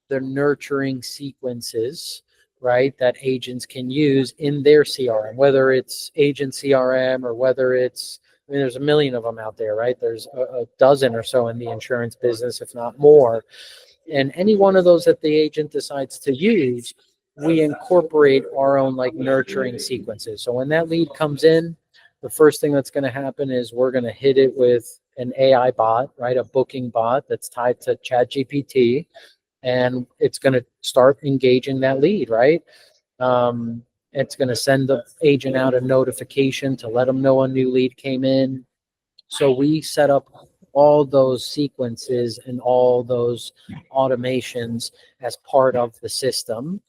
the nurturing sequences, right, that agents can use in their CRM, whether it's Agent CRM or whether it's, I mean, there's a million of them out there, right? There's a dozen or so in the insurance business, if not more. And any one of those that the agent decides to use, we incorporate our own like nurturing sequences. So when that lead comes in, the first thing that's going to happen is we're going to hit it with an AI bot, right? A booking bot that's tied to ChatGPT, and it's going to start engaging that lead, right? Um, it's going to send the agent out a notification to let them know a new lead came in. So we set up all those sequences and all those automations as part of the system.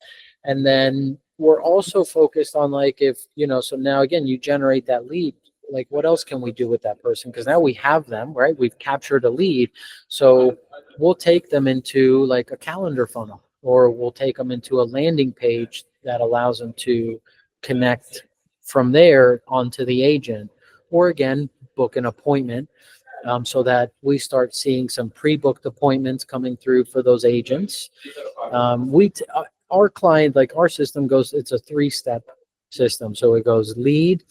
And then we're also focused on, like, if, so now again, you generate that lead, like what else can we do with that person? Because now we have them, right? We've captured a lead. So we'll take them into like a calendar funnel, or we'll take them into a landing page that allows them to connect from there onto the agent, or again, book an appointment, so that we start seeing some pre-booked appointments coming through for those agents. Our client, like our system goes, it's a 3-step system. So it goes lead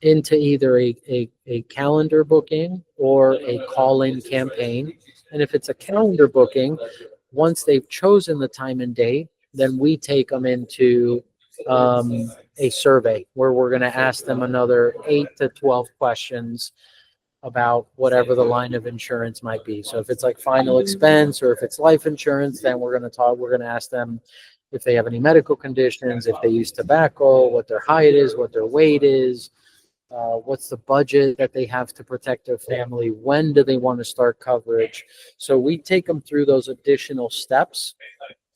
into either a calendar booking or a call-in campaign. And if it's a calendar booking, once they've chosen the time and date, then we take them into a survey where we're going to ask them another 8 to 12 questions about whatever the line of insurance might be. So if it's like final expense, or if it's life insurance, then we're going to ask them if they have any medical conditions, if they use tobacco, what their height is, what their weight is, what's the budget that they have to protect their family, when do they want to start coverage. So we take them through those additional steps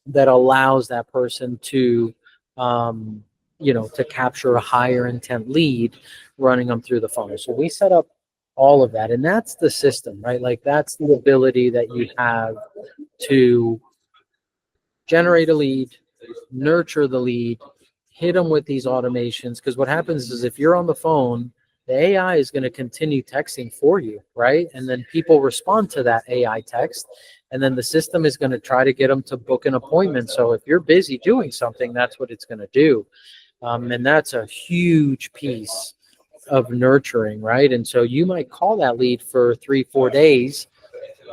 that allows that person to, to capture a higher intent lead, running them through the funnel. So we set up all of that, and that's the system, right? Like that's the ability that you have to generate a lead, nurture the lead, hit them with these automations. Because what happens is if you're on the phone, the AI is going to continue texting for you, right? And then people respond to that AI text, and then the system is going to try to get them to book an appointment. So if you're busy doing something, that's what it's going to do. And that's a huge piece of nurturing, right? And so you might call that lead for 3-4 days,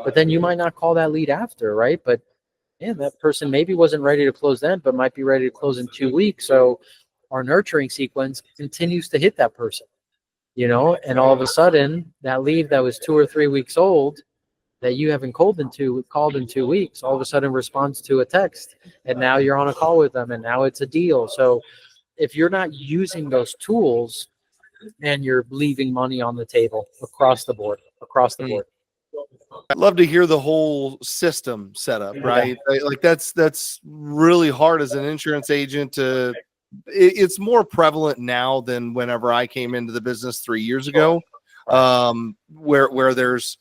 but then you might not call that lead after, right? But yeah, that person maybe wasn't ready to close then, but might be ready to close in 2 weeks. So our nurturing sequence continues to hit that person, and all of a sudden that lead that was 2 or 3 weeks old that you haven't called in 2 weeks, all of a sudden responds to a text, and now you're on a call with them, and now it's a deal. So if you're not using those tools, and you're leaving money on the table across the board. I'd love to hear the whole system setup, right? Like that's really hard as an insurance agent to. It's more prevalent now than whenever I came into the business 3 years ago, where there's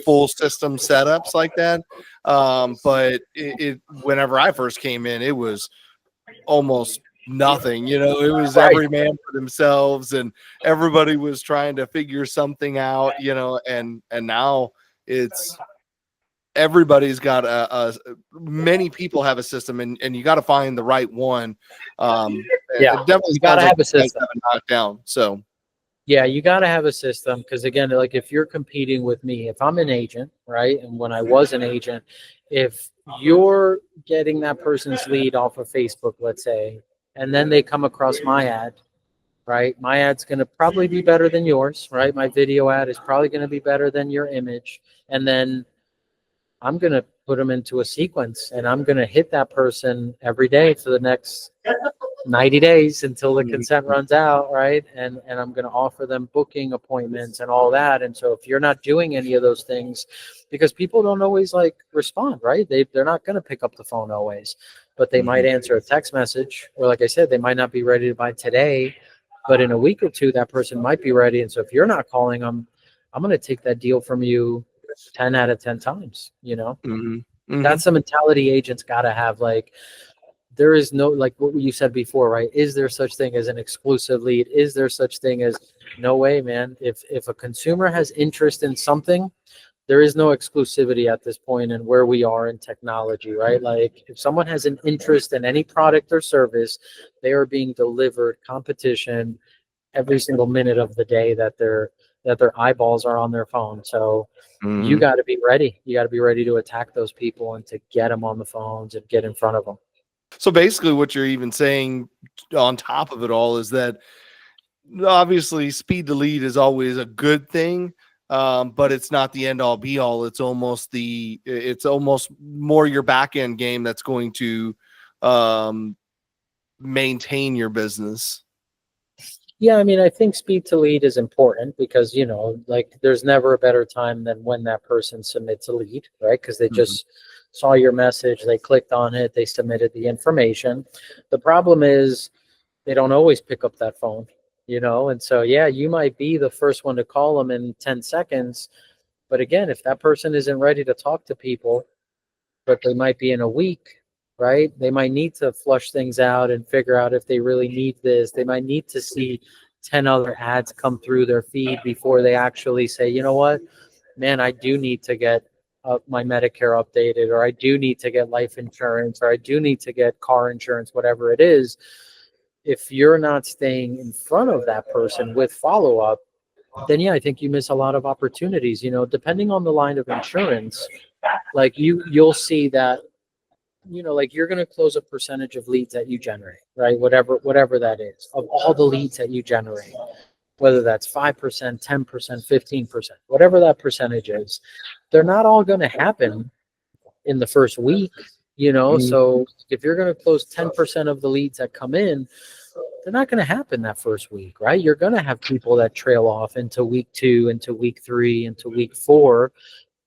full system setups like that. But whenever I first came in, it was almost nothing. It was every man for themselves, and everybody was trying to figure something out. And now it's everybody's got many people have a system, and you got to find the right one. Yeah, it definitely you got to sounds have like a system. have it knocked down. So Yeah, you got to have a system, because again, like if you're competing with me, if I'm an agent, right, and when I was an agent, if you're getting that person's lead off of Facebook, let's say, and then they come across my ad, right? My ad's going to probably be better than yours, right? My video ad is probably going to be better than your image. And then I'm going to put them into a sequence, and I'm going to hit that person every day for the next 90 days until the consent runs out, right? And I'm going to offer them booking appointments and all that. And so if you're not doing any of those things, because people don't always respond, right? They're not going to pick up the phone always, but they might answer a text message, or like I said, they might not be ready to buy today, but in a week or two, that person might be ready. And so if you're not calling them, I'm going to take that deal from you 10 out of 10 times. That's the mentality agents got to have. There is no, like what you said before, right? Is there such thing as an exclusive lead? Is there such thing as, no way, man. If a consumer has interest in something, there is no exclusivity at this point in where we are in technology, right? Like if someone has an interest in any product or service, they are being delivered competition every single minute of the day that their eyeballs are on their phone. So you got to be ready. You got to be ready to attack those people and to get them on the phones and get in front of them. So basically what you're even saying on top of it all is that obviously speed to lead is always a good thing, but it's not the end all be all. It's almost more your back end game that's going to maintain your business. Yeah, I mean, I think speed to lead is important because, there's never a better time than when that person submits a lead, right? Because they just saw your message, they clicked on it, they submitted the information. The problem is they don't always pick up that phone, and so, yeah, you might be the first one to call them in 10 seconds. But again, if that person isn't ready to talk to people, but they might be in a week, right? They might need to flush things out and figure out if they really need this. They might need to see 10 other ads come through their feed before they actually say, you know what, man, I do need to get my Medicare updated, or I do need to get life insurance, or I do need to get car insurance, whatever it is. If you're not staying in front of that person with follow-up, then yeah, I think you miss a lot of opportunities. Depending on the line of insurance, like you'll see that, like you're going to close a percentage of leads that you generate, right? Whatever that is, of all the leads that you generate, whether that's 5%, 10%, 15%, whatever that percentage is, they're not all going to happen in the first week, So if you're going to close 10% of the leads that come in, they're not going to happen that first week, right? You're going to have people that trail off into week 2, into week 3, into week 4.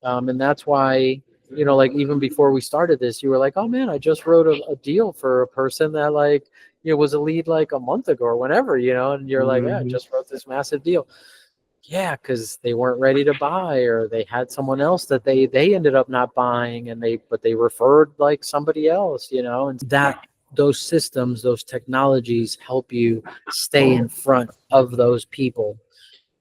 And that's why, even before we started this, you were like, oh man, I just wrote a deal for a person that was a lead like a month ago or whenever, and you're like, yeah, I just wrote this massive deal. Yeah, because they weren't ready to buy, or they had someone else that they ended up not buying, but they referred like somebody else, and those systems, those technologies help you stay in front of those people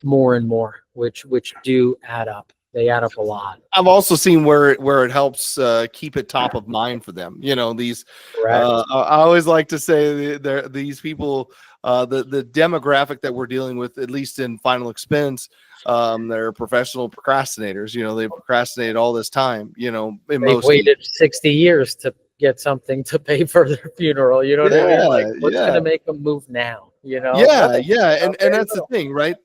more and more, which do add up. They add up a lot. I've also seen where it helps keep it top of mind for them. You know, these Correct. I always like to say these people, the demographic that we're dealing with, at least in final expense, they're professional procrastinators. You know, they procrastinate all this time. You know, in They've most waited 60 years to get something to pay for their funeral. You know what I mean? Like, what's going to make them move now? You know? Nothing. And that's the thing, right?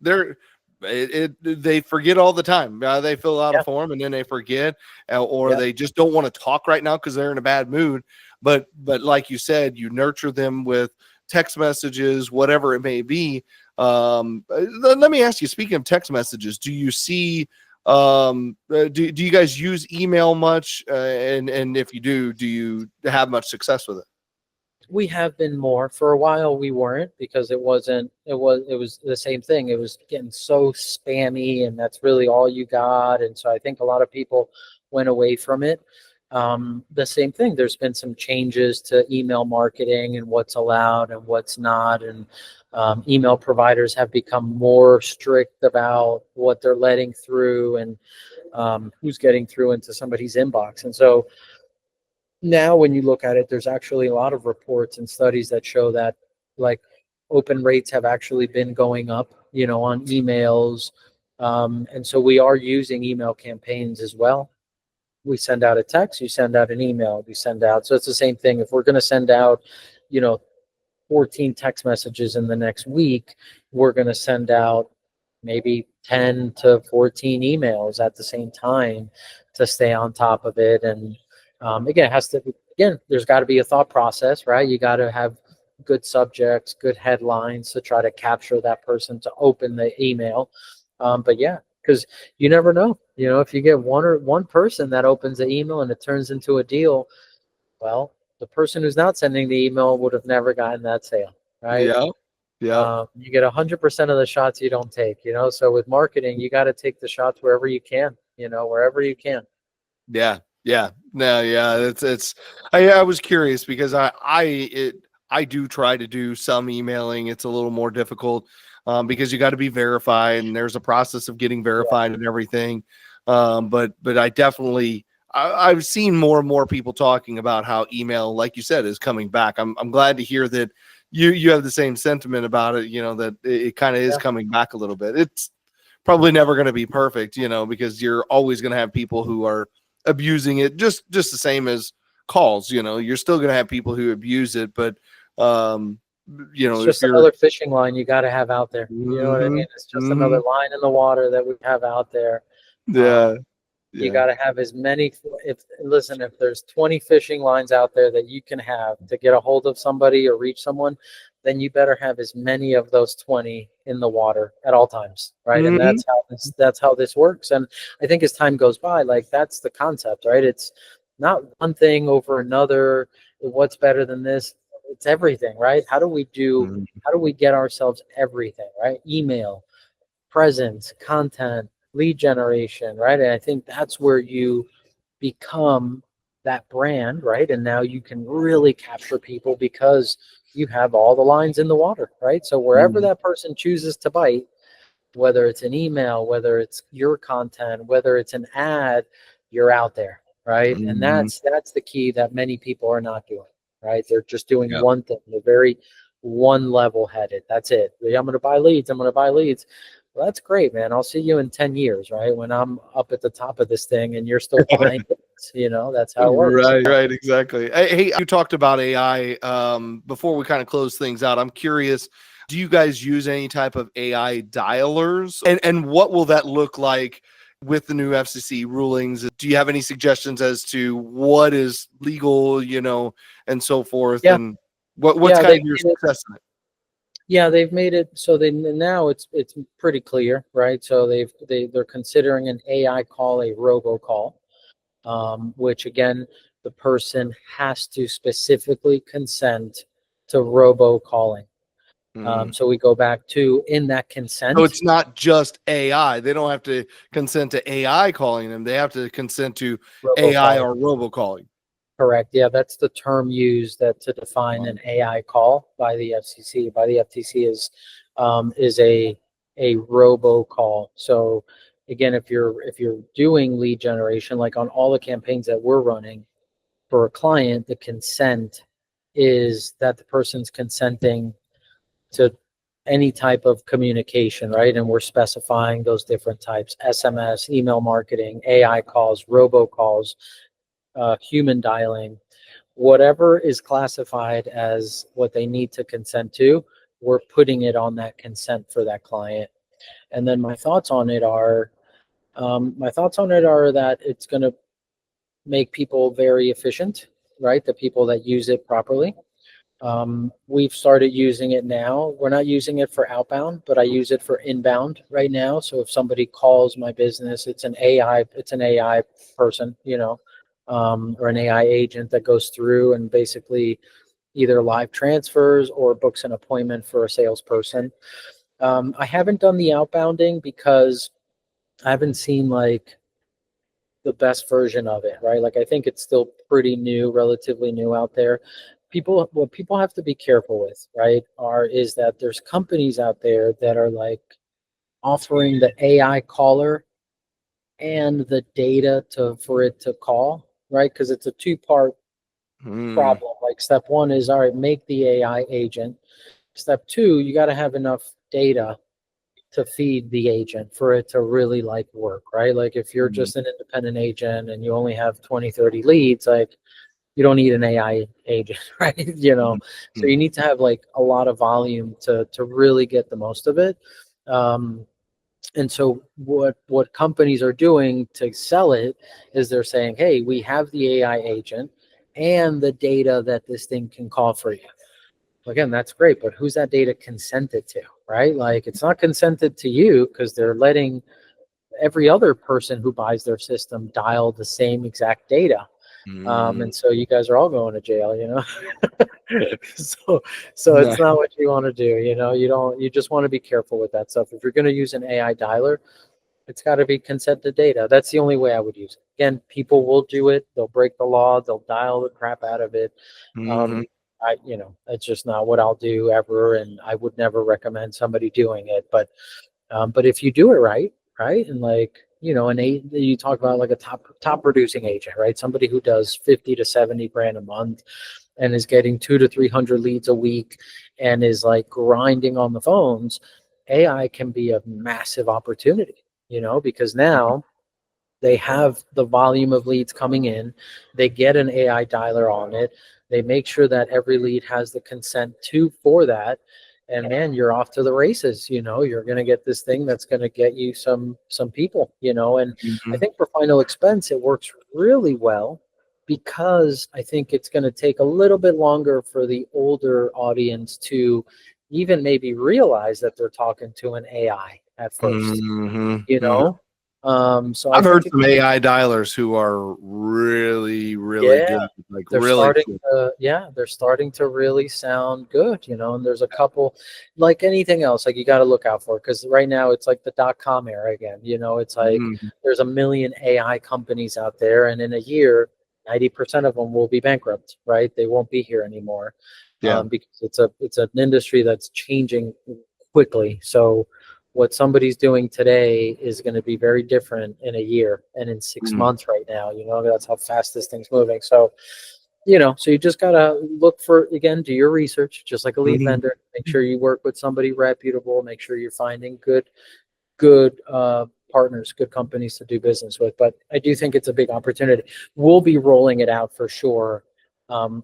They forget all the time. They fill out a form and then they forget, or they just don't want to talk right now because they're in a bad mood. But like you said, you nurture them with text messages, whatever it may be. Let me ask you, speaking of text messages, do you see do you guys use email much? And if you do you have much success with it? We have been more. For a while we weren't, because it was the same thing. It was getting so spammy, and that's really all you got. And so I think a lot of people went away from it. The same thing, there's been some changes to email marketing and what's allowed and what's not, and email providers have become more strict about what they're letting through and who's getting through into somebody's inbox. And so now when you look at it, there's actually a lot of reports and studies that show that, like, open rates have actually been going up, you know, on emails. And so we are using email campaigns as well. We send out a text, you send out an email, we send out. So it's the same thing. If we're going to send out, you know, 14 text messages in the next week, we're going to send out maybe 10 to 14 emails at the same time to stay on top of it. And again, there's got to be a thought process, right? You got to have good subjects, good headlines to try to capture that person to open the email. But yeah, because you never know. You know, if you get one person that opens the email and it turns into a deal, well, the person who's not sending the email would have never gotten that sale, right? You get 100% of the shots you don't take. You know, so with marketing, you got to take the shots wherever you can. You know, wherever you can. It's I was curious because I do try to do some emailing. It's a little more difficult because you got to be verified, and there's a process of getting verified and everything. But I definitely I've seen more and more people talking about how email, like you said, is coming back. I'm glad to hear that you have the same sentiment about it. You know, that it kind of is coming back a little bit. It's probably never going to be perfect, you know, because you're always going to have people who are abusing it, just the same as calls. You know, you're still going to have people who abuse it, but you know, it's just another fishing line you got to have out there. You know what I mean? It's just another line in the water that we have out there. You got to have as many. If there's 20 fishing lines out there that you can have to get a hold of somebody or reach someone, then you better have as many of those 20 in the water at all times, right? And that's how this works. And I think as time goes by, like, that's the concept, right? It's not one thing over another. What's better than this? It's everything, right? How do we get ourselves everything, right? Email, presence, content, lead generation, right? And I think that's where you become that brand, right? And now you can really capture people because you have all the lines in the water, right? So wherever that person chooses to bite, whether it's an email, whether it's your content, whether it's an ad, you're out there, right? And that's the key that many people are not doing, right? They're just doing one thing. They're very one level headed. That's it. I'm going to buy leads. I'm going to buy leads. Well, that's great, man. I'll see you in 10 years, right? When I'm up at the top of this thing and you're still buying leads, you know, that's how it works. Right, exactly. Hey, you talked about AI. Before we kind of close things out, I'm curious, do you guys use any type of AI dialers? And what will that look like with the new FCC rulings? Do you have any suggestions as to what is legal, you know, and so forth? Yeah. And what's kind of your success in it? Yeah, they've made it so now it's pretty clear, right? So they're considering an AI call a robocall, which again, the person has to specifically consent to robocalling. So we go back to in that consent. So it's not just AI. They don't have to consent to AI calling them. They have to consent to AI or robocalling. Correct. Yeah, that's the term used to define an AI call by the FCC. By the FTC is a robocall. So again, if you're doing lead generation, like on all the campaigns that we're running for a client, the consent is that the person's consenting to any type of communication, right? And we're specifying those different types: SMS, email marketing, AI calls, robocalls, human dialing, whatever is classified as what they need to consent to, we're putting it on that consent for that client. And then my thoughts on it are that it's going to make people very efficient, right? The people that use it properly. We've started using it now. We're not using it for outbound, but I use it for inbound right now. So if somebody calls my business, it's an AI person, or an AI agent that goes through and basically either live transfers or books an appointment for a salesperson. I haven't done the outbounding because I haven't seen like the best version of it, right? Like I think it's still pretty new, relatively new out there. What people have to be careful with, right, is that there's companies out there that are like offering the AI caller and the data for it to call, right? Because it's a two-part problem. Like step one is, all right, make the AI agent. Step two, you got to have enough data to feed the agent for it to really like work, right? Like if you're just an independent agent and you only have 20, 30 leads, like you don't need an AI agent, right? So you need to have like a lot of volume to really get the most of it. And so what companies are doing to sell it is they're saying, hey, we have the AI agent and the data that this thing can call for you. Again, that's great, but who's that data consented to, right? Like it's not consented to you because they're letting every other person who buys their system dial the same exact data. And so you guys are all going to jail, so it's not what you want to do. You just want to be careful with that stuff. If you're going to use an AI dialer, it's got to be consented data. That's the only way I would use it. Again, people will do it. They'll break the law. They'll dial the crap out of it. It's just not what I'll do ever, and I would never recommend somebody doing it. But if you do it right, and like you talk about like a top producing agent, right? Somebody who does 50 to 70 grand a month and is getting 200 to 300 leads a week and is like grinding on the phones. AI can be a massive opportunity, because now they have the volume of leads coming in. They get an AI dialer on it. They make sure that every lead has the consent for that. And man, you're off to the races. You're going to get this thing that's going to get you some people, and I think for final expense, it works really well because I think it's going to take a little bit longer for the older audience to even maybe realize that they're talking to an AI at first, so I I've heard think some AI dialers who are really, really yeah, good. Like they're really starting they're starting to really sound good, and there's a couple, like anything else, like you got to look out for, because right now it's like the .com era again. It's like there's a million AI companies out there, and in a year 90% of them will be bankrupt, right? They won't be here anymore. Because it's an industry that's changing quickly. So what somebody's doing today is going to be very different in a year and in 6 months right now. That's how fast this thing's moving. So, so you just got to look for, again, do your research, just like a lead vendor. Make sure you work with somebody reputable. Make sure you're finding good partners, good companies to do business with. But I do think it's a big opportunity. We'll be rolling it out for sure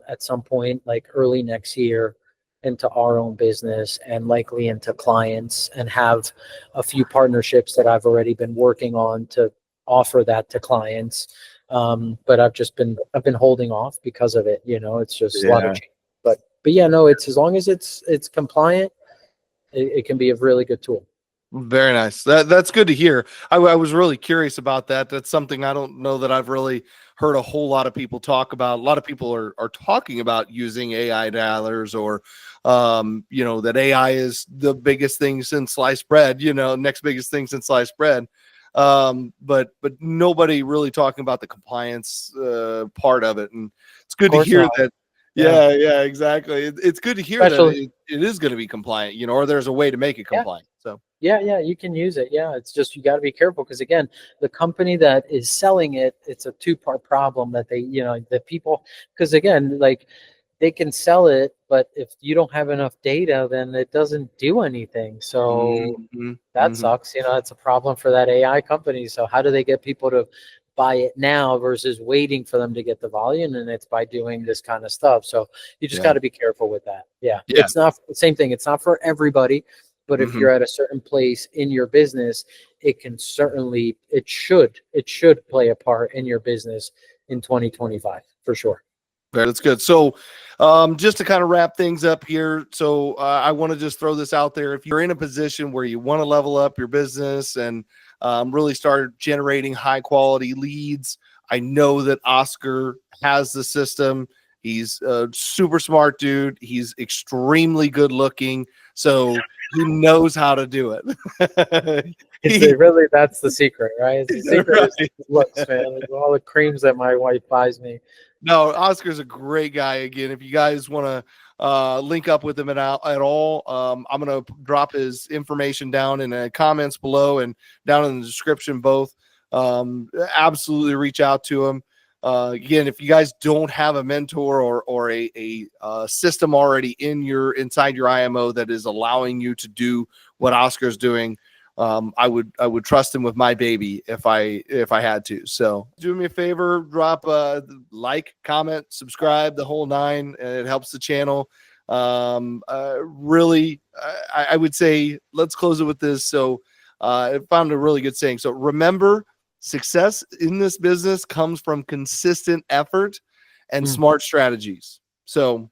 at some point, like early next year, into our own business and likely into clients, and have a few partnerships that I've already been working on to offer that to clients. But I've been holding off because of it. It's just a lot of change. But yeah, no, it's as long as it's compliant, it can be a really good tool. Very nice. That's good to hear. I was really curious about that. That's something I don't know that I've really heard a whole lot of people talk about. A lot of people are talking about using AI dialers, or that AI is the biggest thing since sliced bread, next biggest thing since sliced bread. But nobody really talking about the compliance part of it. And it's good to hear that. Exactly. It's good to hear that it is going to be compliant, or there's a way to make it compliant. So Yeah, you can use it. Yeah, it's just you got to be careful because again, the company that is selling it, it's a two-part problem that they, the people, because again, like they can sell it, but if you don't have enough data, then it doesn't do anything. So Hmm. that Hmm. sucks. It's a problem for that AI company. So how do they get people to buy it now versus waiting for them to get the volume? And it's by doing this kind of stuff. So you just Yeah. got to be careful with that. Yeah. Yeah. It's not the same thing. It's not for everybody, but if Hmm. you're at a certain place in your business, it should play a part in your business in 2025 for sure. That's good. So, just to kind of wrap things up here, so I want to just throw this out there. If you're in a position where you want to level up your business and really start generating high quality leads, I know that Oscar has the system. He's a super smart dude. He's extremely good looking, so he knows how to do it. It's he, a, really that's the secret, right? It's the secret is right. looks, man. It's all the creams that my wife buys me. No, Oscar's a great guy. Again, if you guys want to link up with him at all, I'm going to drop his information down in the comments below and down in the description both. Absolutely reach out to him. Again, if you guys don't have a mentor or a system already inside your IMO that is allowing you to do what Oscar's doing, I would trust him with my baby if I had to. So do me a favor, drop a like, comment, subscribe, the whole nine, and it helps the channel. Really, I would say let's close it with this. So I found a really good saying. So remember, success in this business comes from consistent effort and Mm, smart strategies. So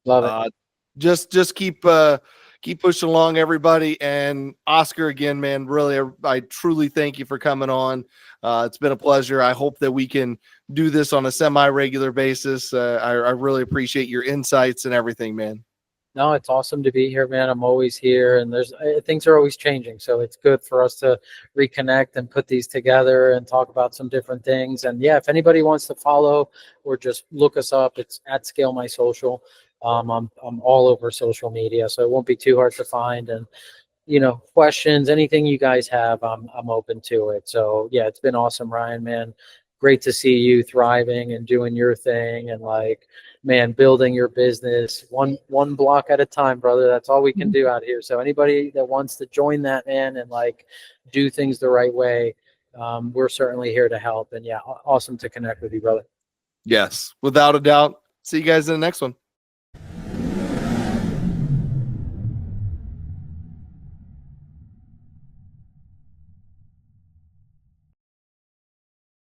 love it. uh, just keep pushing along, everybody. And Oscar, again, man, really, I truly thank you for coming on. It's been a pleasure. I hope that we can do this on a semi-regular basis. I really appreciate your insights and everything, man. No, it's awesome to be here, man. I'm always here, and there's things are always changing, so it's good for us to reconnect and put these together and talk about some different things. And yeah, if anybody wants to follow or just look us up, it's at ScaleMySocial. I'm all over social media, so it won't be too hard to find. And questions, anything you guys have, I'm open to it. So yeah, it's been awesome, Ryan, man. Great to see you thriving and doing your thing and like, man, building your business one block at a time, brother. That's all we can do out here. So anybody that wants to join that, man, and like do things the right way, we're certainly here to help. And yeah, awesome to connect with you, brother. Yes, without a doubt. See you guys in the next one.